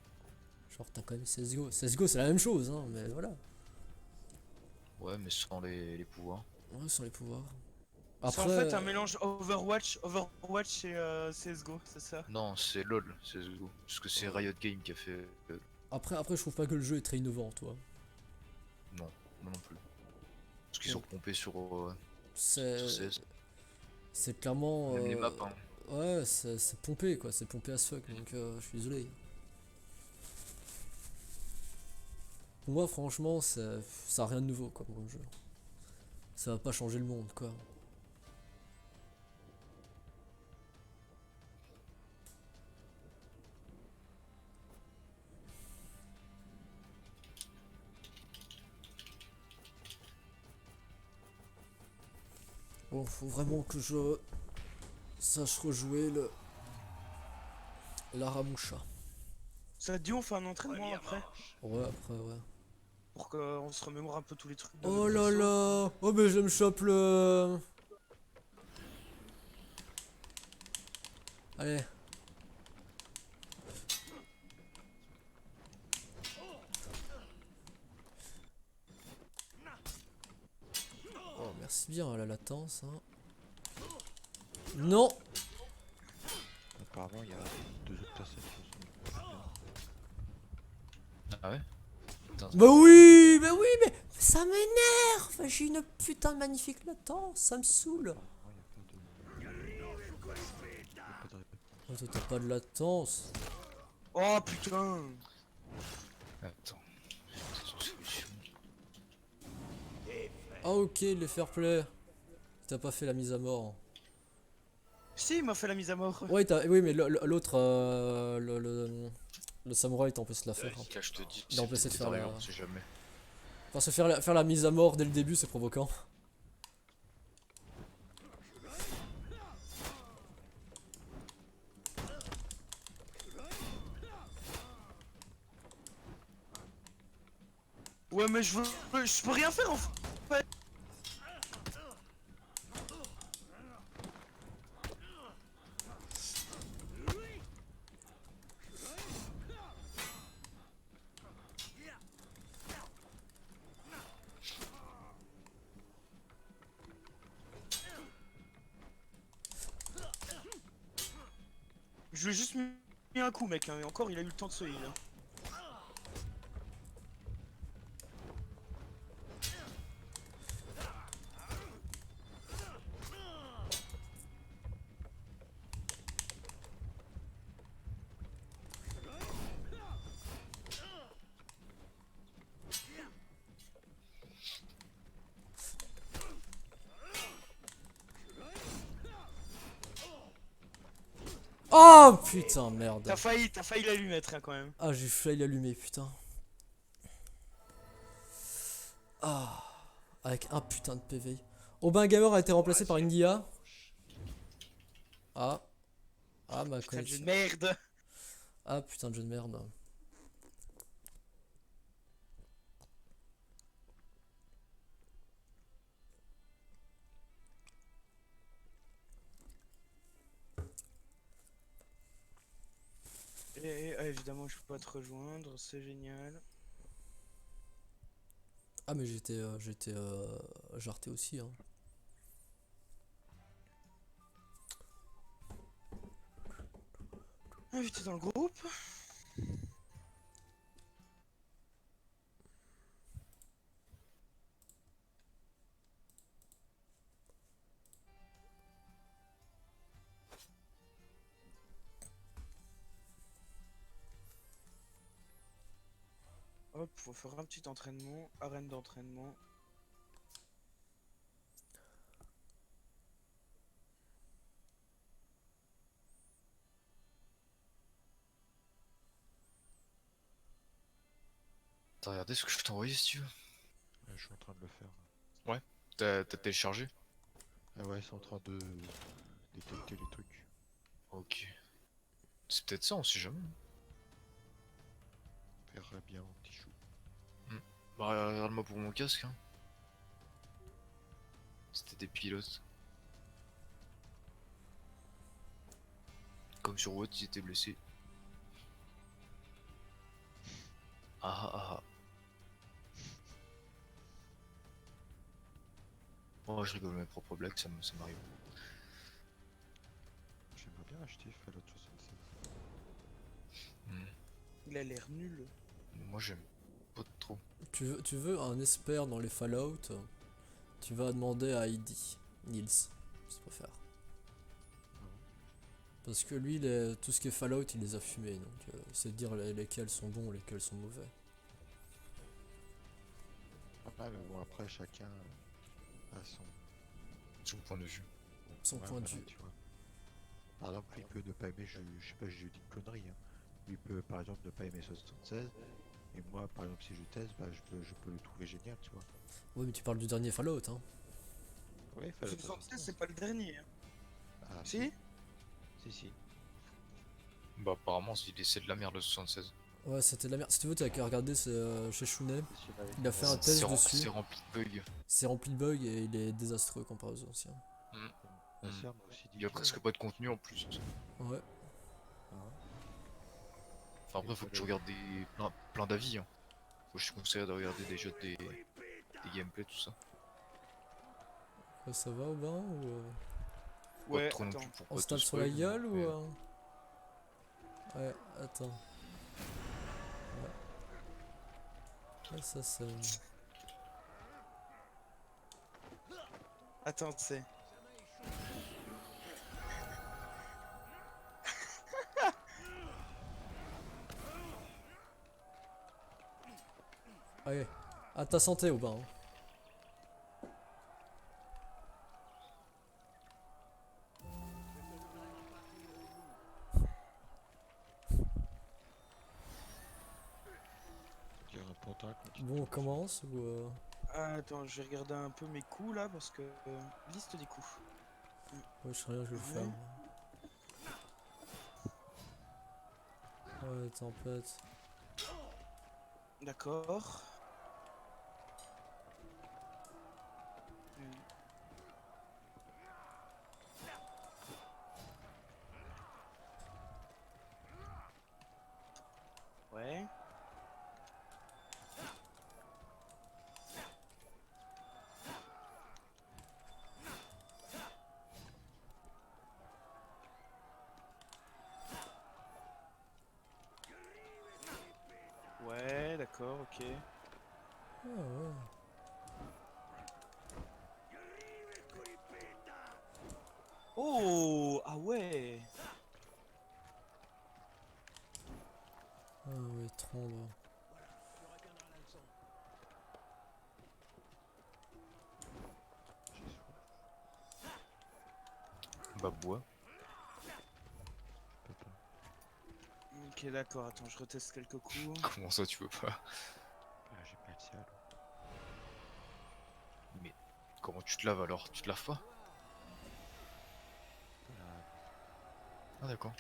Genre, t'as quand même CSGO. CSGO, c'est la même chose, hein, mais voilà.
Ouais, mais sans les pouvoirs.
Ouais, sans les pouvoirs.
C'est en fait un mélange Overwatch et CSGO, c'est ça.
Non, c'est LOL, c'est CSGO. Parce que c'est Riot Games qui a fait LOL.
Après, je trouve pas que le jeu est très innovant, toi.
Non, moi non plus. Parce qu'ils
Ouais.
ont pompé sur
C'est.
16.
C'est clairement.
Même les maps, hein.
Ouais, c'est pompé, quoi. C'est pompé as fuck, donc je suis désolé. Pour moi, franchement, ça a rien de nouveau quoi, comme jeu. Ça va pas changer le monde, quoi. Bon, faut vraiment que je sache rejouer la Ramusha.
Ça te dit, on fait un entraînement après?
Ouais, après, ouais.
Pour qu'on se remémore un peu tous les trucs de
Oh
notre
là
perso.
là! Oh, mais je me chope le. Allez. Oh, merci bien la latence. Hein. Non!
Apparemment, il y a 2 autres personnes qui sont bien.
Ah ouais? Putain,
Bah oui! Bah oui, mais ça m'énerve! J'ai une putain de magnifique latence, ça me saoule!
Apparemment, il y a pas de.
Oh, toi, t'as pas de latence.
Oh putain!
attends. C'est une solution.
Ah, ok, les fair play. T'as pas fait la mise à mort.
Si, il m'a fait la mise à mort.
Ouais, oui, mais l'autre, le samouraï, t'en peux se la faire. Hein.
Là, je te dis,
Non, on peut
c'est
essayer de faire
peut-être
la.
arrivant, on sait jamais.
Parce que faire la mise à mort dès le début, c'est provoquant.
Ouais, mais je peux rien faire en fait. Je lui ai juste mis un coup, mec, hein, et encore il a eu le temps de se heal. Hein.
Oh putain, merde.
T'as failli la lui mettre hein, quand même.
Ah, j'ai failli l'allumer, putain. Ah, avec un putain de PV. Aubin Gamer a été remplacé par une IA. Ah. Ah, ma
Putain de jeu
connexion.
de merde.
Ah, putain de jeu de merde.
Et évidemment, je peux pas te rejoindre, c'est génial.
Ah, mais j'étais jarté aussi. Hein.
Invité dans le groupe. Hop, faut faire un petit entraînement, arène d'entraînement.
T'as regardé ce que je t'ai envoyé si tu veux?
Ouais, je suis en train de le faire.
T'as téléchargé?
Ah ouais, ils sont en train de détecter les trucs.
Ok. C'est peut-être ça, on sait jamais.
On verra bien, mon petit chou.
Bah, regarde-moi pour mon casque. Hein. C'était des pilotes. Comme sur Watt, ils étaient blessés. Ah ah ah. Moi, je rigole mes propres blagues, ça m'arrive.
J'aimerais bien acheter Fallout 76.
Il a l'air nul.
Moi, j'aime pas trop.
Tu veux un expert dans les Fallout? Tu vas demander à Heidi. Nils, si tu préfères. Parce que lui, tout ce qui est Fallout, il les a fumés. Donc, il sait dire lesquels sont bons, lesquels sont mauvais.
Ouais, mais bon, après, chacun a son,
Son point de vue.
Son
ouais,
point de
voilà,
vue.
tu vois. Par exemple, il peut ne pas aimer, je sais pas, je dis une connerie, hein. Il peut, par exemple, ne pas aimer 76, et moi, par exemple, si je teste, bah, je peux le trouver génial, tu vois.
Oui, mais tu parles du dernier Fallout, hein.
Ouais, il fallait
76,
76.
c'est pas le dernier. Hein.
Ah,
Si?
si.
Bah, apparemment, c'est de la merde le 76.
Ouais, c'était de la merde. Si tu veux, t'as qu'à regarder chez Shunet.
C'est celui-là avec
Il a
la
fait un
merde.
test dessus.
C'est rempli de bugs.
C'est rempli de bugs et il est désastreux comparé aux anciens.
Hmm,
Ma
hmm.
sœur m'a aussi dit
Il y a
que.
presque pas de contenu en plus.
Ouais.
Ah ouais.
Enfin, après, faut que tu regardes plein d'avis. Hein. Je te conseille de regarder des gameplays, tout ça.
Ouais, ça va Aubin ou
Pas
Ouais,
trop non plus
attends.
pour
on
pas
se
te
tape sur la
spoil.
gueule ou
mais-
Ouais, attends. Ouais, ça c'est...
Attends, c'est.
Allez, à ta santé Aubin. Hein.
Il y a un pantin continue.
Bon, on commence ou...
Ah, attends, je vais regarder un peu mes coups là parce que. Liste des coups.
Ouais, je sais rien, je vais le faire.
Ouais.
Moi. Ouais, tempête.
D'accord. Ouais. Ouais, d'accord, ok.
Ah ouais.
Oh, ah ouais.
Ah ouais, trombe.
J'ai soif.
Bah, bois.
Je peux pas.
Ok, d'accord, attends, je reteste quelques coups.
Comment ça, tu veux pas?
Ah, j'ai pas accès à l'eau.
Mais comment tu te laves alors? Tu te laves pas?
Voilà.
Ah, d'accord.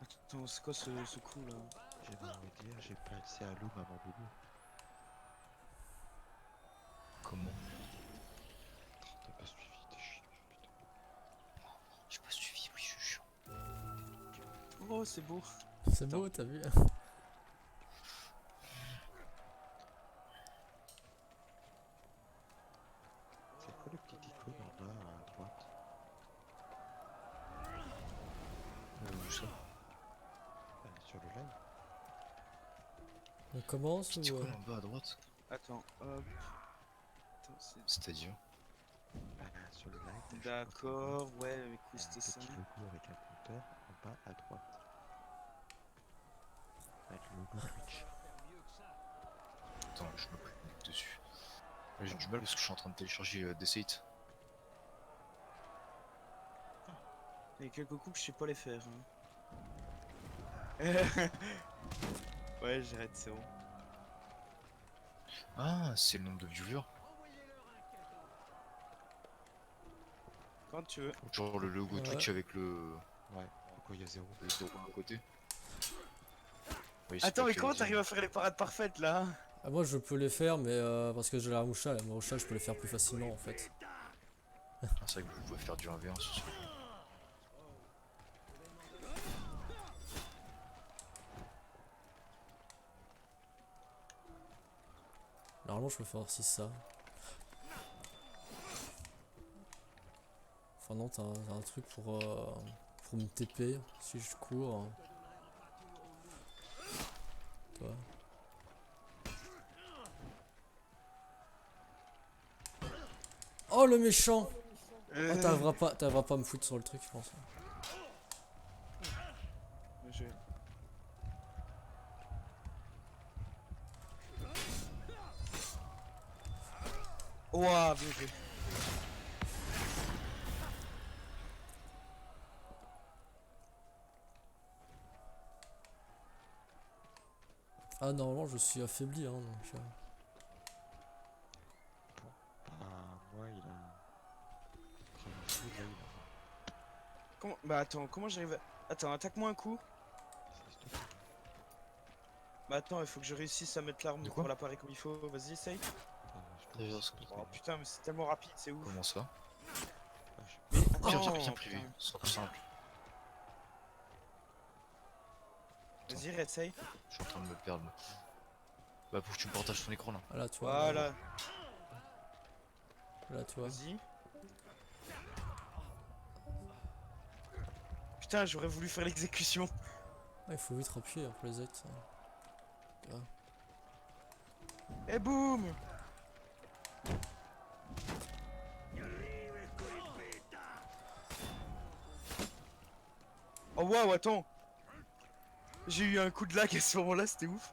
Attends, c'est quoi ce coup là?
J'ai envie de dire, j'ai pas accès à l'eau, maman boulot.
Comment?
T'as pas suivi, t'es chiant, putain.
J'ai pas suivi, oui, je suis chiant.
Oh, c'est beau.
C'est beau, t'as vu?
C'est quoi le petit icône en bas à droite?
Où ça?
Sur le live?
On commence
Petit
ou...
icône en bas à droite?
Attends, hop. Attends,
C'est-à-dire?
Bah, sur le live, je crois qu'en bas,
d'accord, ouais, mes
il y
coups
a un
c'était ça.
petit logo avec un compteur en bas à droite. Avec le logo Twitch.
Attends, je me clique dessus. J'ai du mal parce que je suis en train de télécharger Deceit.
Il y a quelques coups que je sais pas les faire. Hein. Ouais, j'arrête, c'est bon.
Ah, c'est le nombre de viewers.
Quand tu veux.
Genre le logo
Ouais.
Twitch avec le
Ouais, pourquoi il y a 0?
0 à côté. Oui, c'est
Attends,
pas
mais comment
actualisé.
t'arrives à faire les parades parfaites là?
Ah, moi je peux les faire, mais parce que j'ai la Ramusha je peux les faire plus facilement en fait.
Ah, c'est vrai que vous pouvez faire du 1v1 ce soir.
Normalement je peux faire aussi ça. Enfin non, t'as un truc pour me TP si je cours. Toi. Oh le méchant! Ah, t'arriveras pas à me foutre sur le truc, je pense.
Je- Ouah, bien joué.
Ah, normalement, je suis affaibli, hein, donc...
Bon, moi, il a. Après, le fou, là,
Comment... Bah attends, comment j'arrive à... Attends, attaque-moi un coup.
s'il te plaît.
Bah attends, il faut que je réussisse à mettre l'arme
De quoi
pour la parer comme il faut. Vas-y, essaye.
Attends, je peux
D'ailleurs,
aussi
ce que-
Oh
trouver.
putain, mais c'est tellement rapide, c'est ouf.
Comment ça?
Ah, je sais
Mais
Viens,
attends,
viens privé,
putain.
ce sera plus simple.
Vas-y, réessaye.
Je suis en train de me perdre là. Bah pour que tu me partages ton écran là.
Ah, là, tu vois.
Voilà,
Là, tu vois.
vas-y. Putain, j'aurais voulu faire l'exécution.
Ah, il faut vite appuyer pour les aides.
Et boum. Oh waouh, attends. J'ai eu un coup de lag à ce moment-là, c'était ouf.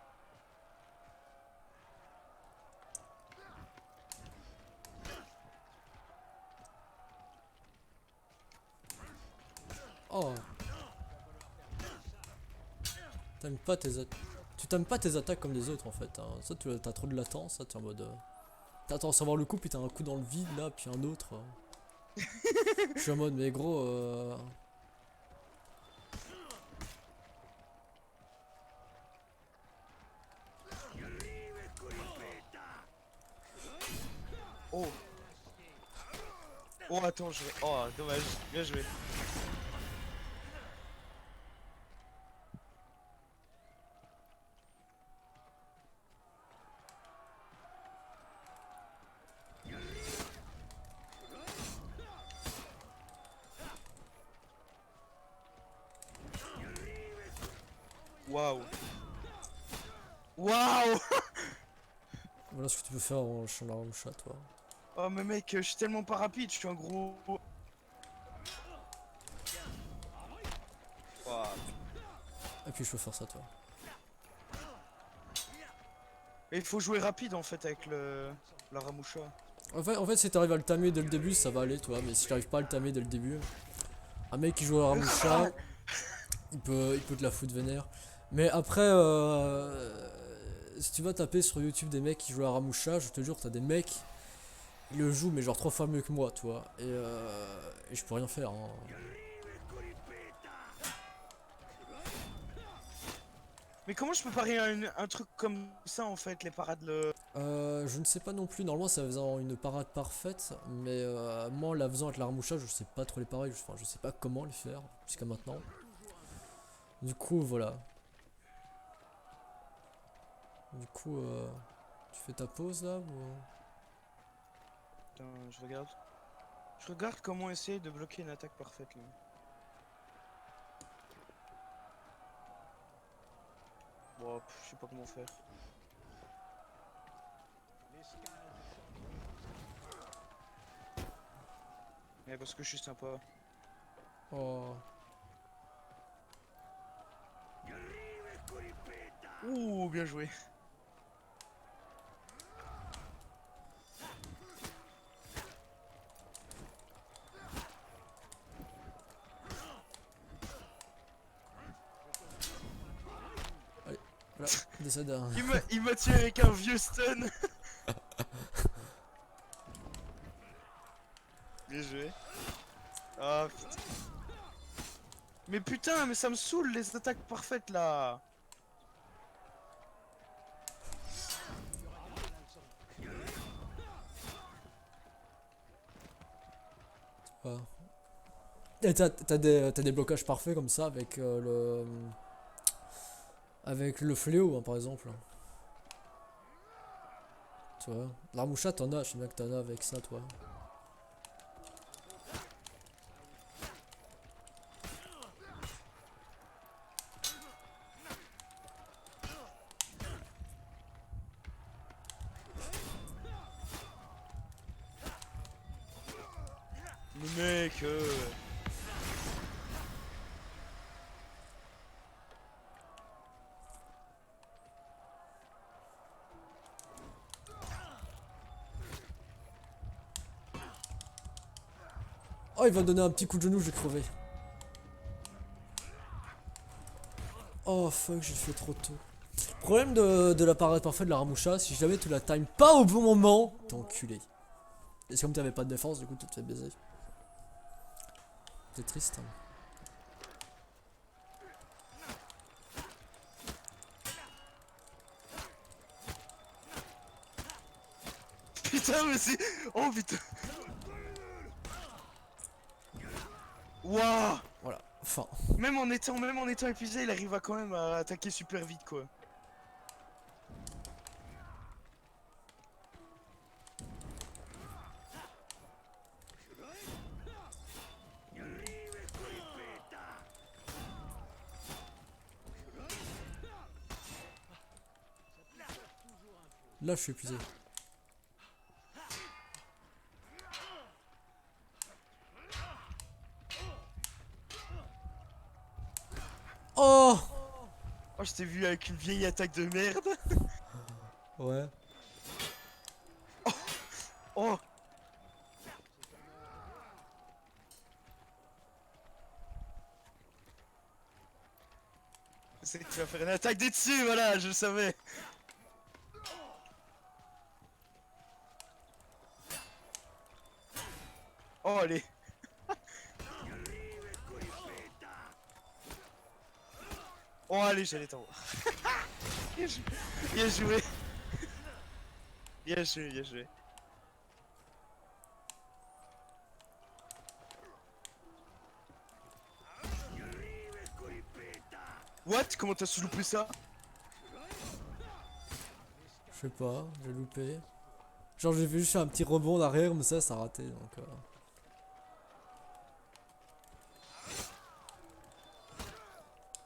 Oh. T'aimes pas tes attaques. Tu t'aimes pas tes attaques comme les autres en fait. Hein. Ça, t'as trop de latence. Ça, t'es en mode. T'attends à savoir le coup, puis t'as un coup dans le vide là, puis un autre. Je suis en mode, mais gros.
Oh. Oh, attends, je vais. Oh, dommage. Bien joué. Waouh. Waouh.
Voilà ce que tu peux faire en champ d'arme chat, toi.
Oh, mais mec, je suis tellement pas rapide, je suis un gros. Waouh.
Et puis je peux faire ça, toi.
Mais il faut jouer rapide en fait avec la Ramoucha.
En fait, si t'arrives à le tamer dès le début, ça va aller, toi. Mais si t'arrives pas à le tamer dès le début, un mec qui joue à Ramusha, il peut te la foutre vénère. Mais après, si tu vas taper sur YouTube des mecs qui jouent à Ramusha, je te jure, t'as des mecs, ils le jouent, mais genre 3 fois mieux que moi, tu vois. Et je peux rien faire. Hein.
Mais comment je peux parier un truc comme ça en fait, les parades le.
Je ne sais pas non plus, normalement ça faisait une parade parfaite, mais moi en la faisant avec la Ramusha, je sais pas trop les pareils, enfin je sais pas comment les faire jusqu'à maintenant. Du coup, voilà. Du coup, tu fais ta pause là ou...
Attends, je regarde. Je regarde comment essayer de bloquer une attaque parfaite là. Bon, je sais pas comment faire. Mais parce que je suis sympa.
Oh.
Ouh, bien joué.
Voilà, décède.
Il m'a tué avec un vieux stun. Bien joué. Ah putain. Mais putain, mais ça me saoule les attaques parfaites là.
Ouais. Et t'as des blocages parfaits comme ça avec avec le fléau hein, par exemple. Tu vois. L'armoucha t'en as, je sais bien que t'en as avec ça toi.
Mais mec.
Oh, il va donner un petit coup de genou, je vais crever. Oh fuck, j'ai fait trop tôt. Problème de la parade parfaite de la Ramusha, si jamais tu la times pas au bon moment, t'es enculé. Et c'est comme t'avais pas de défense, du coup tu te fais baiser. C'est triste. Hein.
Putain, mais c'est. Oh putain. Waouh.
Voilà, enfin.
Même en étant épuisé, il arrive à quand même à attaquer super vite quoi.
Là je suis épuisé. Oh.
Oh, je t'ai vu avec une vieille attaque de merde.
Ouais.
Oh. C'est que tu vas faire une attaque des dessus, voilà, je le savais. Oh, allez. Oh, allez, j'allais t'en voir. Bien joué. Bien joué. Bien joué, bien joué. What? Comment t'as loupé ça?
Je sais pas, j'ai loupé. Genre j'ai vu juste un petit rebond d'arrière, mais ça a raté donc.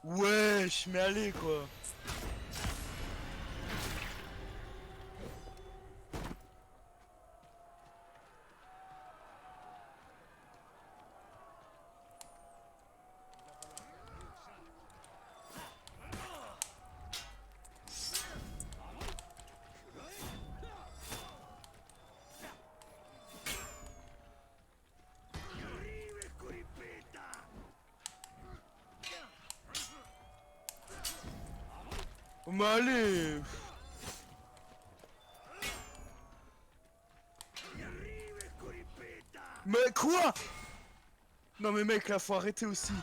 Wesh, mais allez quoi. Mais allez. Mais quoi? Non mais mec, là faut arrêter aussi.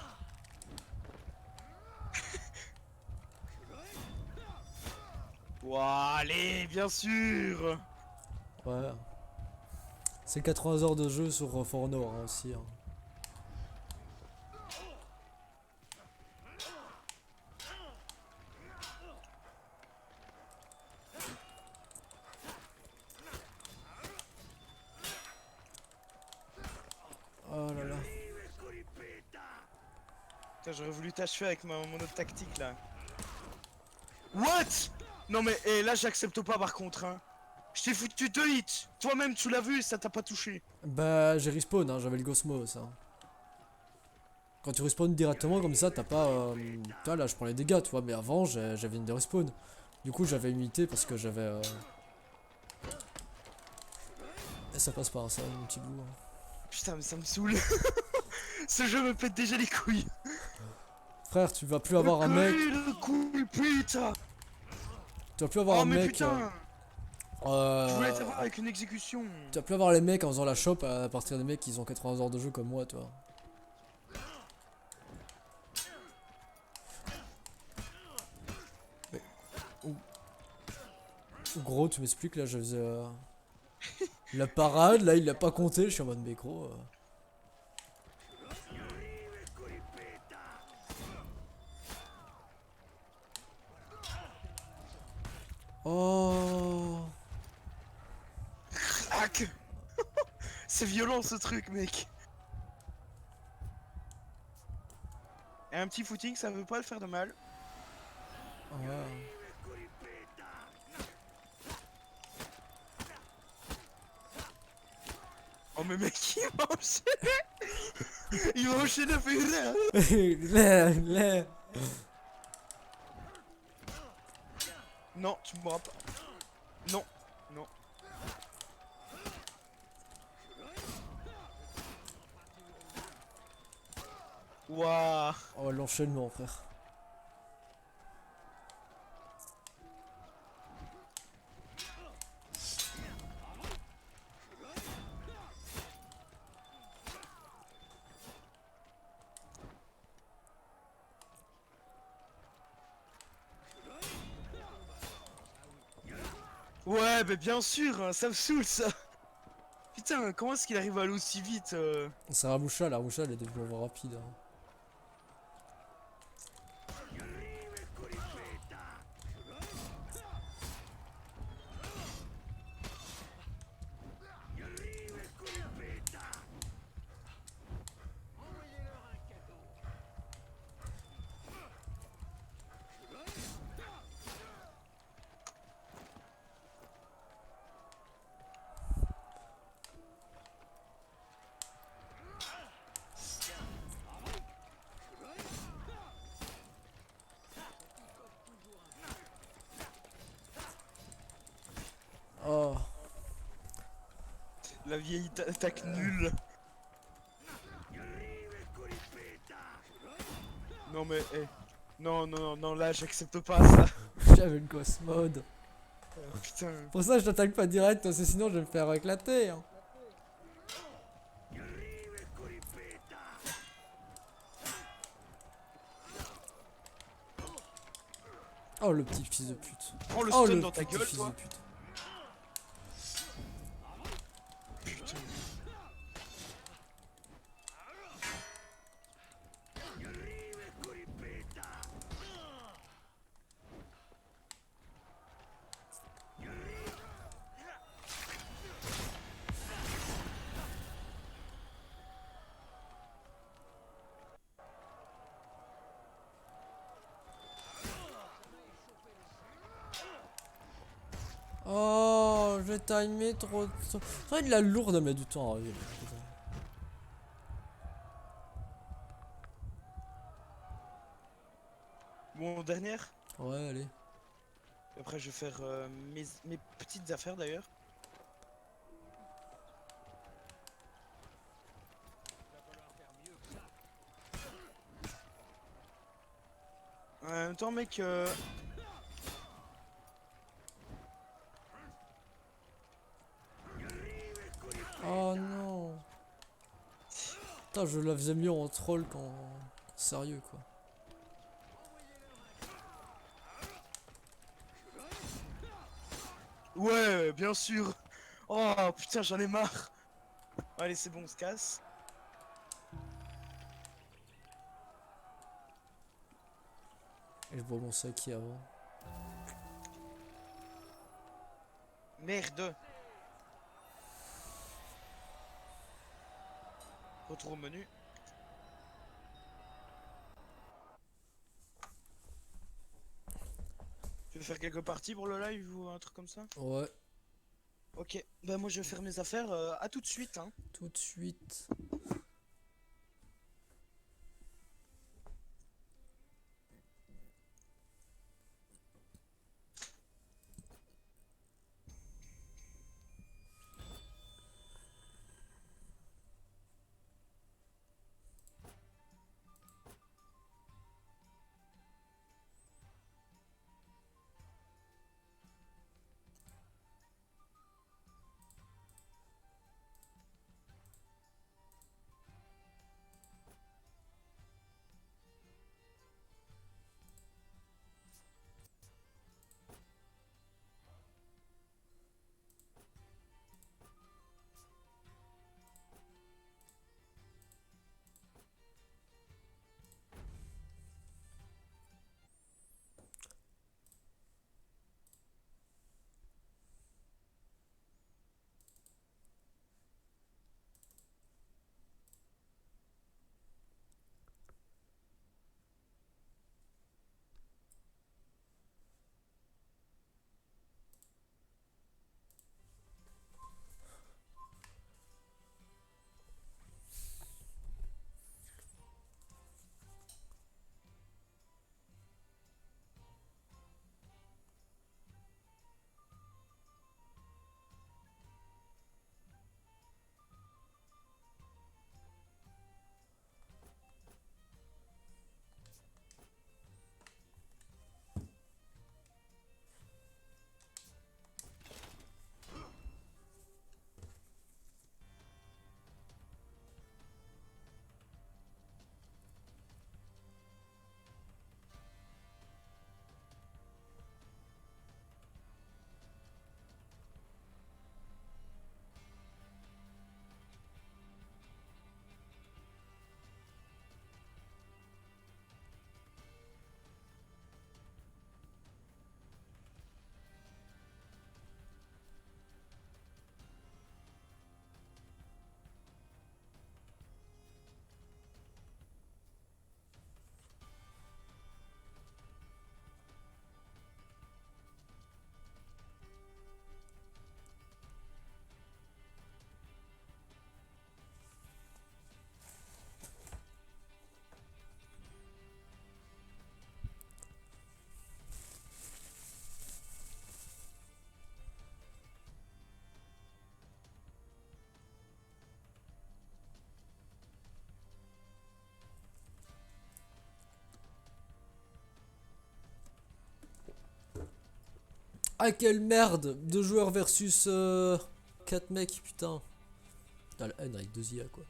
Ouah, allez, bien sûr.
Ouais. C'est 80 heures de jeu sur For Honor hein, aussi. Hein. Oh là là.
Putain, j'aurais voulu t'achever avec mon autre tactique là. What? Non mais là j'accepte pas par contre hein. Je t'ai foutu 2 hits. Toi-même tu l'as vu et ça t'a pas touché.
Bah j'ai respawn, hein, j'avais le Gosmo ça. Quand tu respawns directement comme ça, t'as pas... tu vois là je prends les dégâts tu vois, mais avant j'avais une de respawn. Du coup j'avais imité parce que j'avais... Et ça passe pas ça, mon petit bout. Hein.
Putain mais ça me saoule. Ce jeu me pète déjà les couilles.
Frère, tu vas plus avoir un mec...
Le couille, putain.
Tu vas plus avoir
Oh
un
mais
mec...
putain. Je voulais t'avoir avec une exécution.
Tu vas plus avoir les mecs en faisant la shop à partir des mecs qui ont 80 heures de jeu comme moi, tu vois. Mais, gros, tu m'expliques, là, je faisais la parade, là, il l'a pas compté, je suis en mode, mais gros... Oh...
Crac. C'est violent ce truc mec. Et un petit footing ça veut pas le faire de mal.
Ouais.
Oh mais mec, il va enchaîner. Il va enchaîner, fait rien.
Les.
Non, tu m'auras pas. Non, non. Waouh.
Oh, l'enchaînement, frère.
Ouais, bah bien sûr, hein, ça me saoule ça. Putain, comment est-ce qu'il arrive à aller aussi vite
C'est Ramusha, la Ramusha elle est devenue vraiment rapide. Hein. Oh,
La vieille attaque nulle. Non mais, non, non, non, non, là j'accepte pas ça.
j'avais le ghost mode.
Putain.
Pour ça, je t'attaque pas direct, parce que sinon je vais me faire éclater. Hein. Oh, le petit fils de pute.
Prends le
Oh,
stun
le
dans ta
petit
gueule,
fils
toi.
de pute.
Putain.
Oh, j'ai timé trop. C'est vrai que la lourde met du temps à arriver.
Bon, dernière.
Ouais, allez.
Après, je vais faire mes petites affaires d'ailleurs. En même temps, mec,
Oh non. Putain, je la faisais mieux en troll qu'en sérieux, quoi.
ouais, bien sûr. Oh putain, j'en ai marre. Allez, c'est bon, on se casse.
Et je bois mon saki avant.
Merde. Retour au menu. Tu veux faire quelques parties pour le live ou un truc comme ça?
Ouais,
Ok, bah moi je vais faire mes affaires, à tout de suite hein.
tout de suite. Ah, quelle merde! 2 joueurs versus 4 mecs, putain. Putain, la haine avec 2 IA, quoi.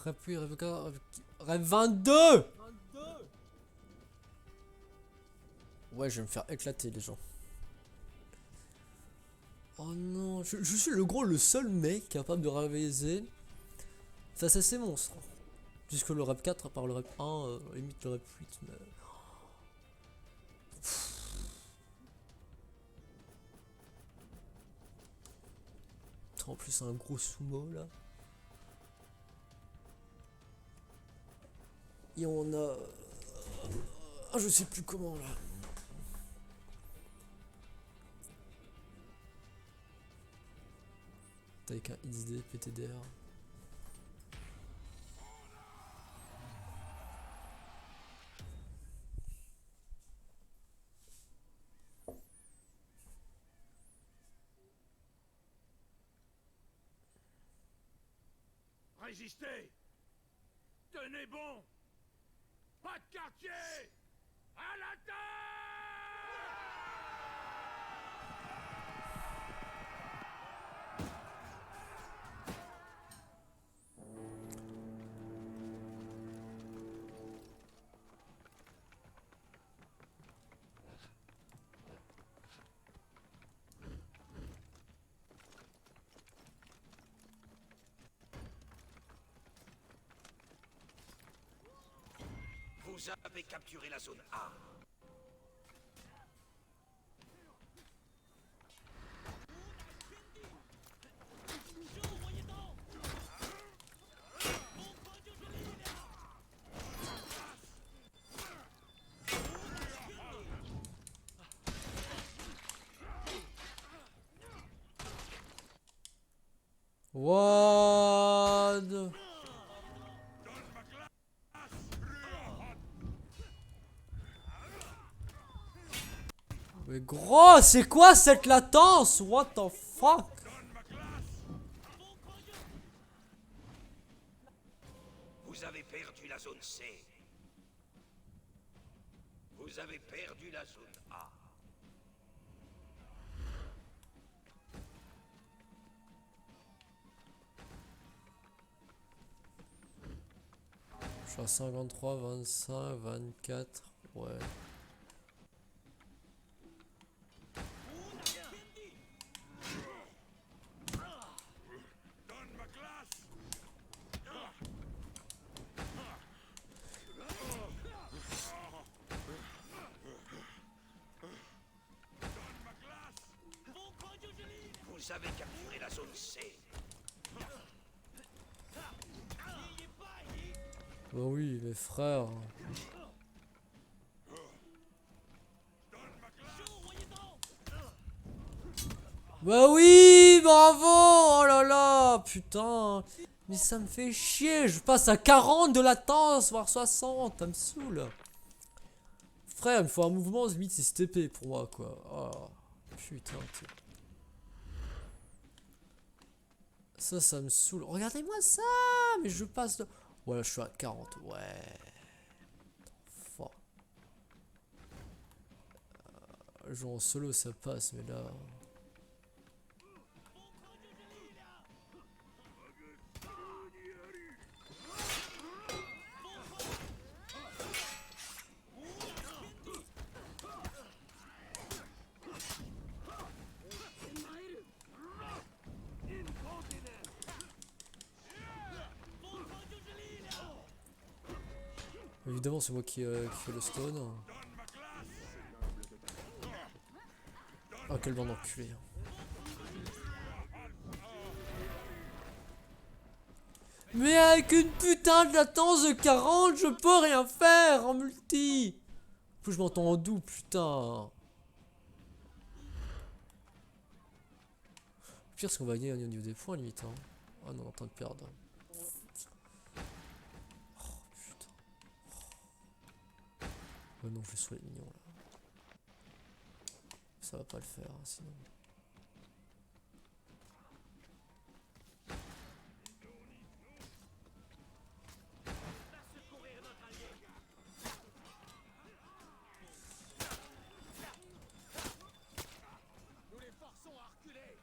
Rêve puis rêve 4, rêve 22! Ouais, je vais me faire éclater les gens. Oh non, je suis le seul mec capable de rivaliser face à ces monstres. Puisque le rep 4 à part le rep 1 limite le rep 8 mais... En plus un gros sumo là. Et on a... Ah, je sais plus comment là. Avec un XD, PTDR.
Résistez! Tenez bon! Pas de quartier! À l'attaque!
Vous avez capturé la zone A.
What? Mais gros, c'est quoi cette latence? What the fuck?
Vous avez perdu la zone C. Vous avez perdu la zone A.
Je suis à 53, 25, 24, ouais.
Vous avez capturé la zone C.
Bah oui, mes frères. Bah oui, bravo. Oh là là, putain. Mais ça me fait chier. Je passe à 40 de latence, voire 60. Ça me saoule. Frère, il me faut un mouvement, limite c'est STP pour moi, quoi. Oh, putain. Ça me saoule. Regardez-moi ça. Mais je passe de... Voilà, je suis à 40. Ouais. Fuck. Genre en solo ça passe, mais là. Évidemment, c'est moi qui fais le stone. Ah, quel bande d'enculé. Mais avec une putain de latence de 40, je peux rien faire en multi. En plus, je m'entends en doux, putain. Au pire, c'est qu'on va gagner au niveau des points, limite. Hein. Ah non, on est en train de perdre. Oh, putain. Oh non, je vais sur les mignons là. Ça va pas le faire, hein, sinon.
Nous les forçons à reculer.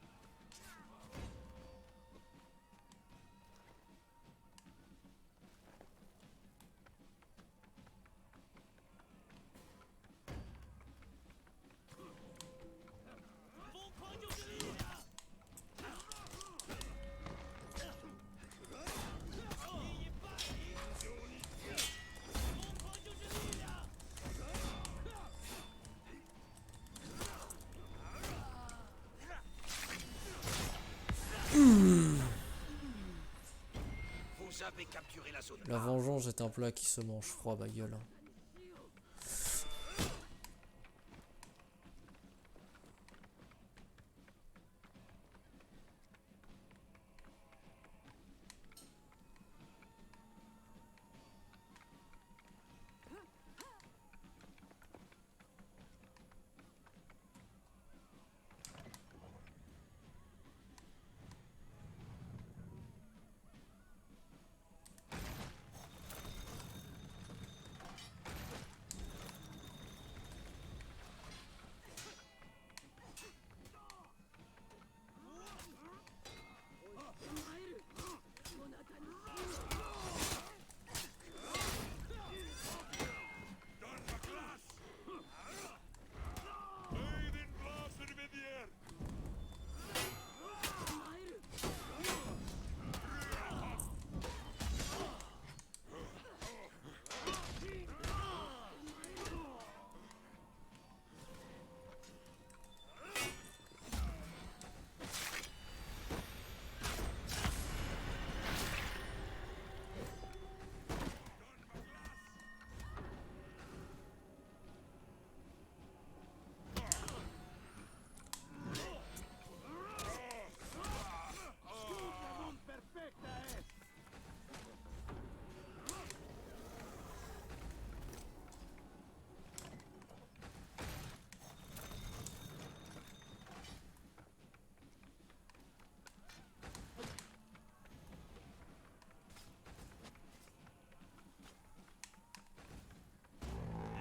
Vous avez capturé la zone.
La vengeance est un plat qui se mange froid, ma gueule.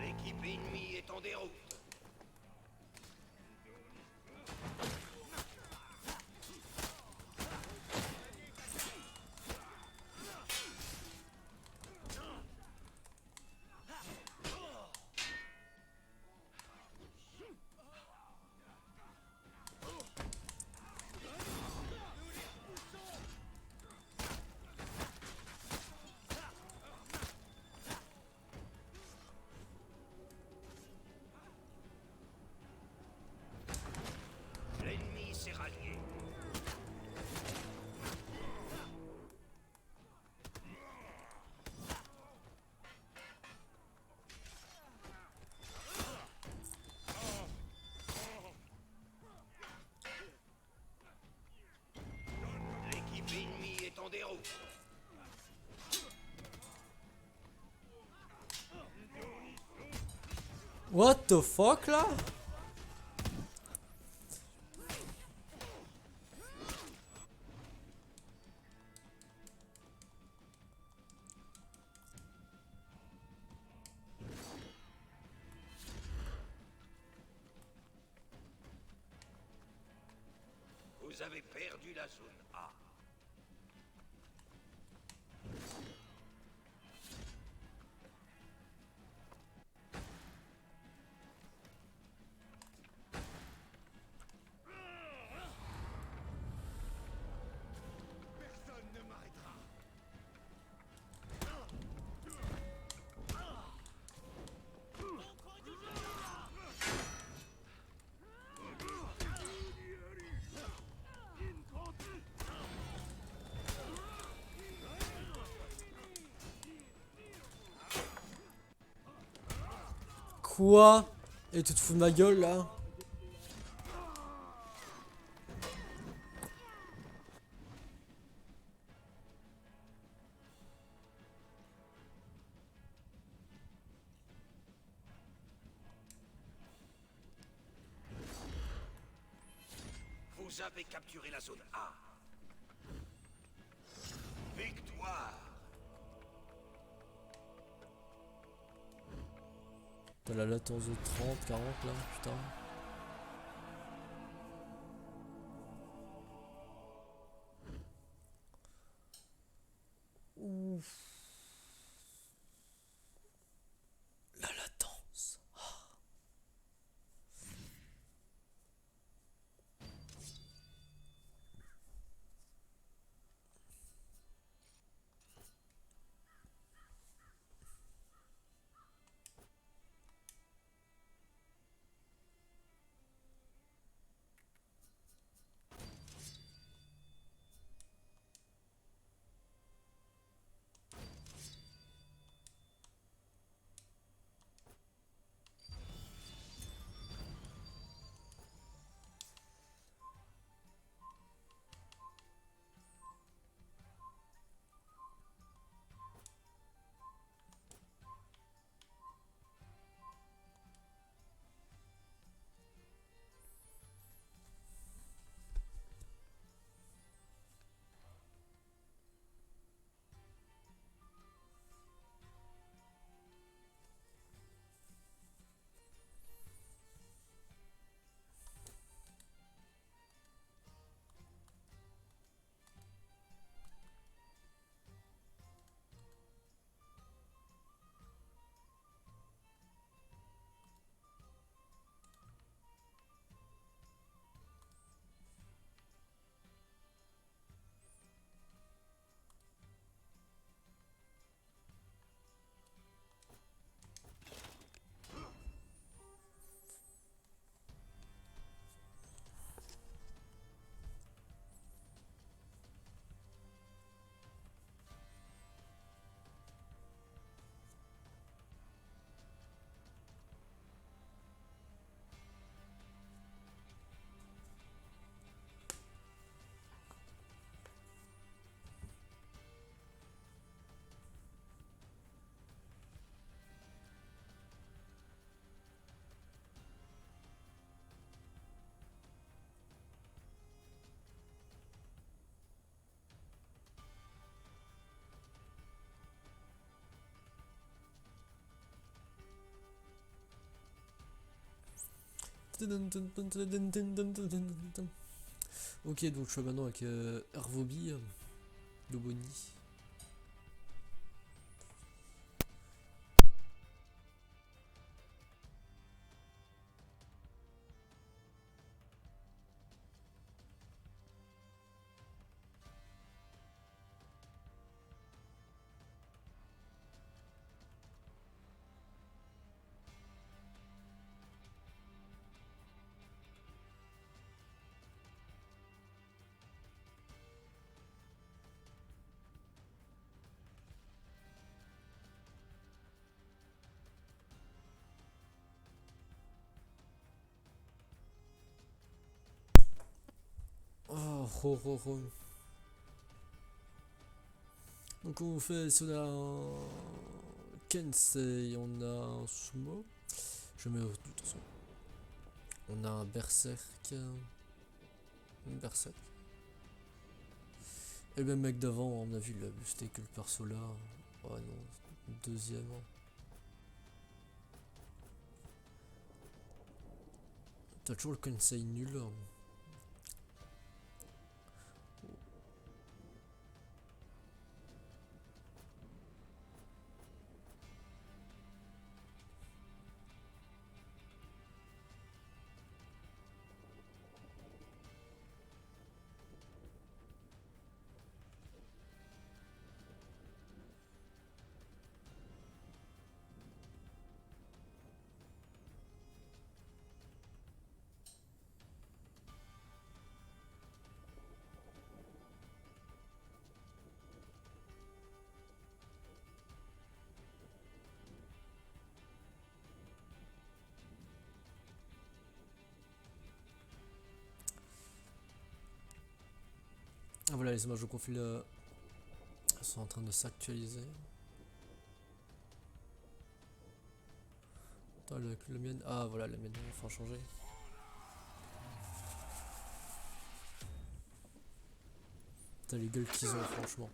L'équipe ennemie est en déroute. L'ennemi s'est rallié. L'équipe ennemie est en déroute.
What the fuck là?
Vous avez perdu la zone A.
Personne ne m'arrêtera.
Quoi? Et tu te fous de ma gueule là?
Vous avez capturé la zone A. Victoire.
T'as la latence de 30, 40 là, putain. Ouf. La latence. Ok, donc je suis maintenant avec Hervobi, le Bonnie. Oh, oh, oh, oh. Donc on fait cela un Kensei, on a un Sumo. Je mets de toute façon. On a un Berserk. Un Berserk. Et le mec d'avant, on a vu, il a boosté que le perso là. Oh non, deuxième. T'as toujours le Kensei nul. Ah voilà, les images de profil sont en train de s'actualiser. Attends, le mien. Ah voilà, le mien va enfin changer. Putain, les gueules qu'ils ont, franchement.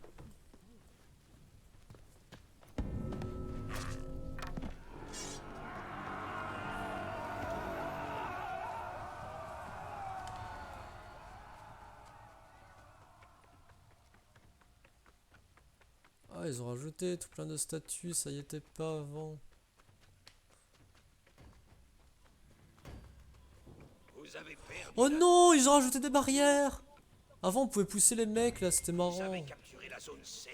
Ah, ils ont rajouté tout plein de statues, ça y était pas avant.
Vous avez perdu.
Oh non, ils ont rajouté des barrières! Avant, on pouvait pousser les mecs, là, c'était
Vous
marrant.
avez capturé la zone C.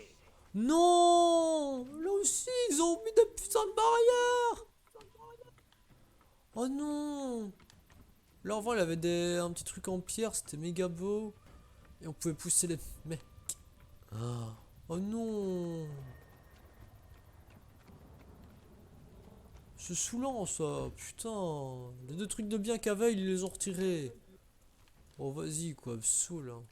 Non! Là aussi, ils ont mis des putains de barrières! Oh non! Là, avant, il y avait un petit truc en pierre, c'était méga beau. Et on pouvait pousser les mecs. Ah. Oh non! C'est saoulant ça, putain. Les deux trucs de bien qu'avait, ils les ont retirés. Oh vas-y quoi, me saoule. Hein.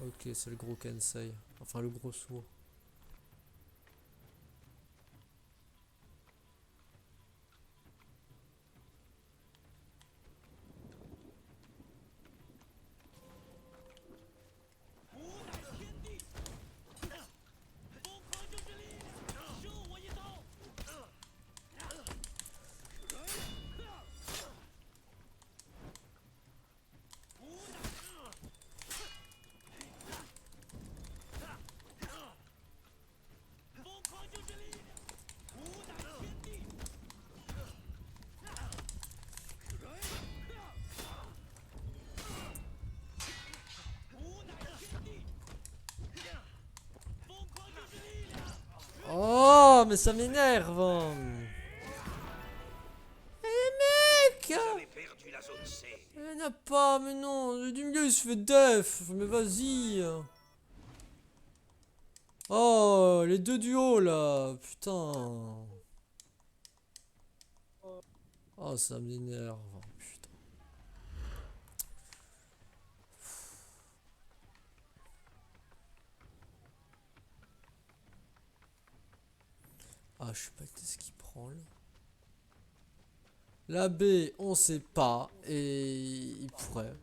Ok, c'est le gros Kensei. Enfin le gros sourd. Oh, mais ça m'énerve. Hein. Eh mec!
Vous avez perdu la zone C.
Il n'y en a pas, mais non, le du milieu il se fait def, mais vas-y. Oh, les deux du haut là, putain. Oh, ça m'énerve, putain. Ah, je sais pas qu'est-ce qu'il prend là. La B, on sait pas, et il pourrait.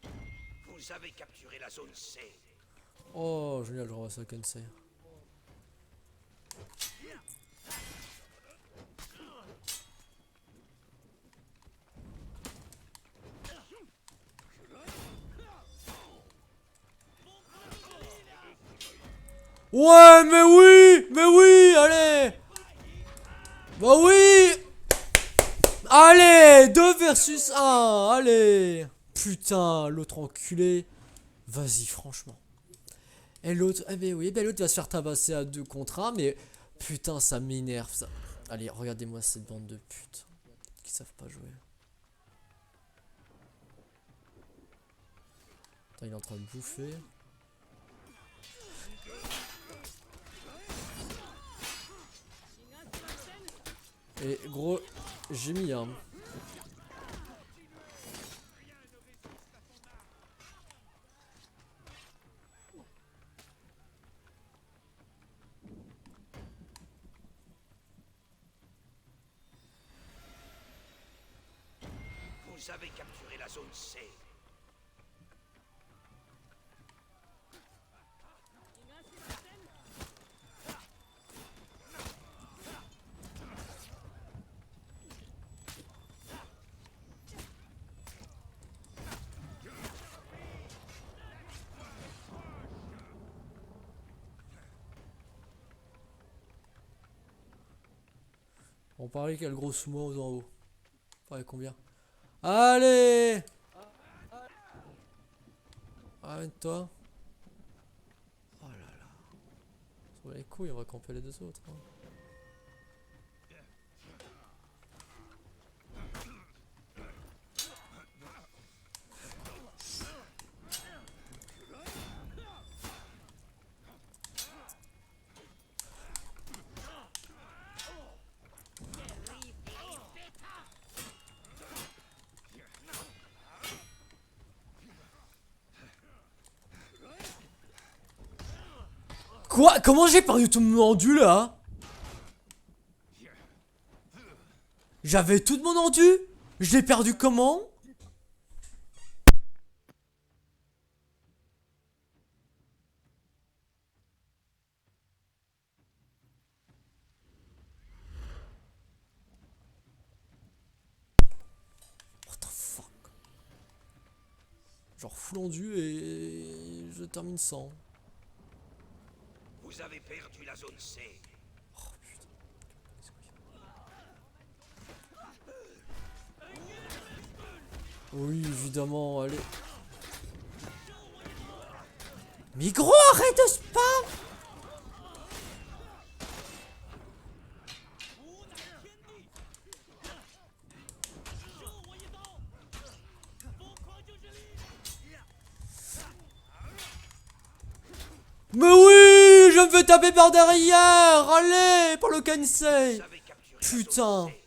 Vous avez capturé la zone C.
Oh, génial, je revois ça Kensei. Ouais, mais oui, allez. Bah oui. Allez, 2 versus 1, allez. Putain, l'autre enculé. Vas-y, franchement. Et l'autre, eh ben oui, ben l'autre va se faire tabasser à 2 contre 1, mais putain, ça m'énerve ça. Allez, regardez-moi cette bande de putes qui savent pas jouer. Attends, il est en train de bouffer. Et gros, j'ai mis un.
Vous avez capturé la zone C.
On parlait qu'il y a le gros sumo en haut. Pareil combien? Allez! Arrête-toi. Oh là là. Sur les couilles, on va camper les deux autres. Hein. Quoi? Comment j'ai perdu tout mon endu là? J'avais tout mon endu? Je l'ai perdu comment? What the fuck? Genre full endu et je termine sans.
Vous avez perdu la zone C.
Oh putain. Oui, évidemment, allez. Migros, arrête de spam! Mais oui, je me fais taper par derrière! Allez, par le Kensei!
Vous avez capturé la zone
Putain!
C.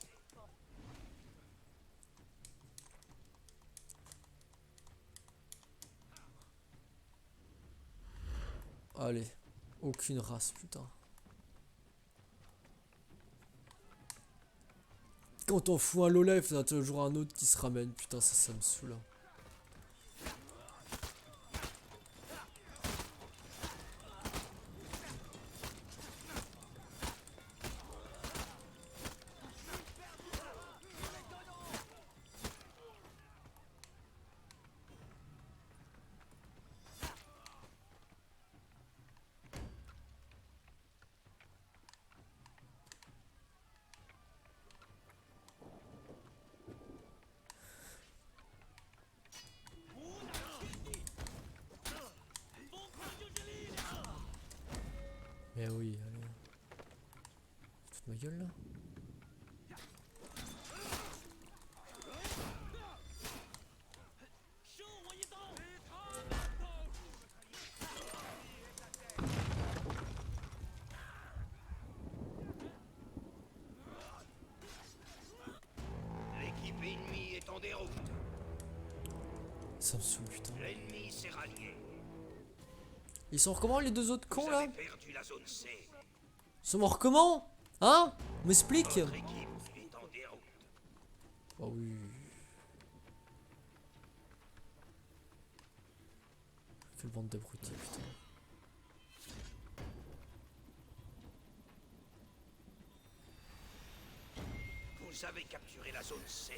Allez, aucune race, putain. Quand on fout un low life, t'as toujours un autre qui se ramène. Putain, ça me saoule. Mais oui, allez. Toute ma gueule là.
L'équipe ennemie est en déroute.
Ça me saoule, putain.
L'ennemi s'est rallié.
Ils sont comment les deux autres cons
Vous
là?
avez perdu la zone C.
Ils sont morts comment? Hein? M'explique?
Votre équipe est en déroute.
Oh oui. Quelle bande d'abrutis, putain.
Vous avez capturé la zone C.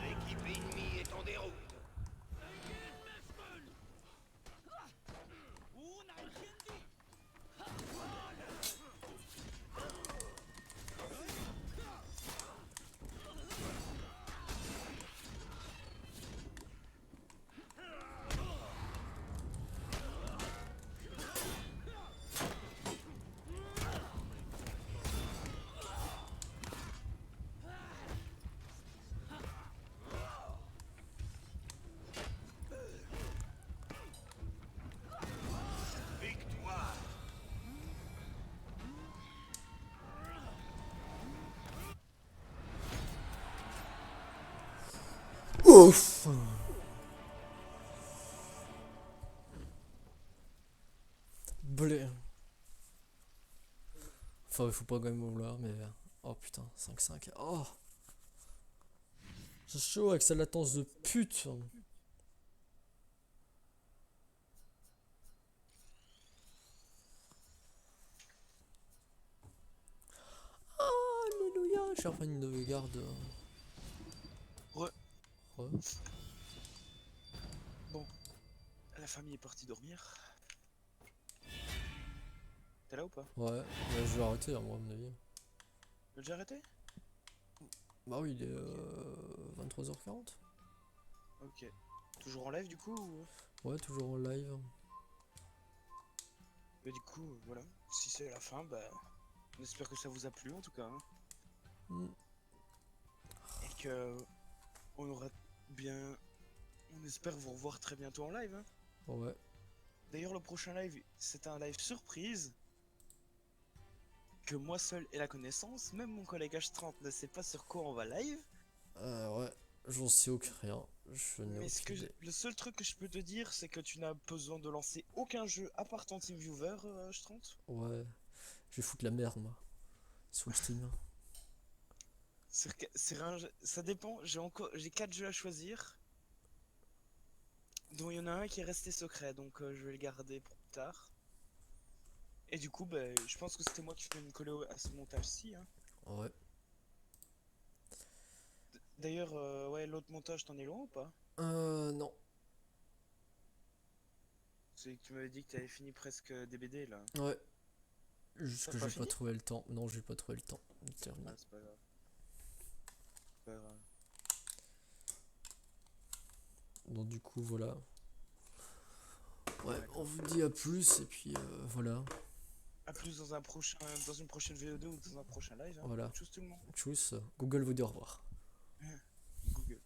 L'équipe ennemie est en déroute. Victoire.
Ouf! Blé. Enfin, il faut pas quand même vouloir, mais. Oh putain, 5-5. Oh! C'est chaud avec sa latence de pute! Alléluia! J'ai enfin une de garde.
Ouais.
Ouais.
Donc La famille est partie dormir. T'es là ou pas?
Ouais, ouais, je vais arrêter à moi, à mon avis.
T'as déjà arrêté?
Bah oui, il est 23h40.
Ok. Toujours en live du coup ou...
Ouais, toujours en live.
Bah du coup, voilà. Si c'est la fin, bah... On espère que ça vous a plu en tout cas. Hein.
Mm.
Et que... On aura bien... On espère vous revoir très bientôt en live. Hein.
Ouais.
D'ailleurs, le prochain live, c'est un live surprise. Que moi seul ai la connaissance. Même mon collègue H30 ne sait pas sur quoi on va live.
Ouais, j'en sais aucun rien. Je n'ai
Mais
aucune idée.
le seul truc que je peux te dire, c'est que tu n'as besoin de lancer aucun jeu à part ton TeamViewer, H30.
Ouais, je vais foutre la merde, moi. Sur le Steam.
Ça dépend, j'ai 4 jeux à choisir. Dont il y en a un qui est resté secret, donc je vais le garder pour plus tard. Et du coup, bah, je pense que c'était moi qui vais me coller à ce montage-ci. Hein.
Ouais.
D'ailleurs, ouais, l'autre montage, t'en es loin ou pas?
Non.
C'est que tu m'avais dit que t'avais fini presque DBD là.
Ouais. Juste
T'as
que
pas
j'ai pas
fini?
trouvé le temps. Non, j'ai pas trouvé le temps de terminer.
Ah, c'est pas grave. C'est pas grave.
Donc du coup, voilà. Ouais,
D'accord.
on vous dit à plus, et puis voilà.
A plus dans dans une prochaine VO2 ou dans un prochain live. Hein.
Voilà.
Tchuss tout le monde.
Tchuss. Google vous dit au revoir.
Google.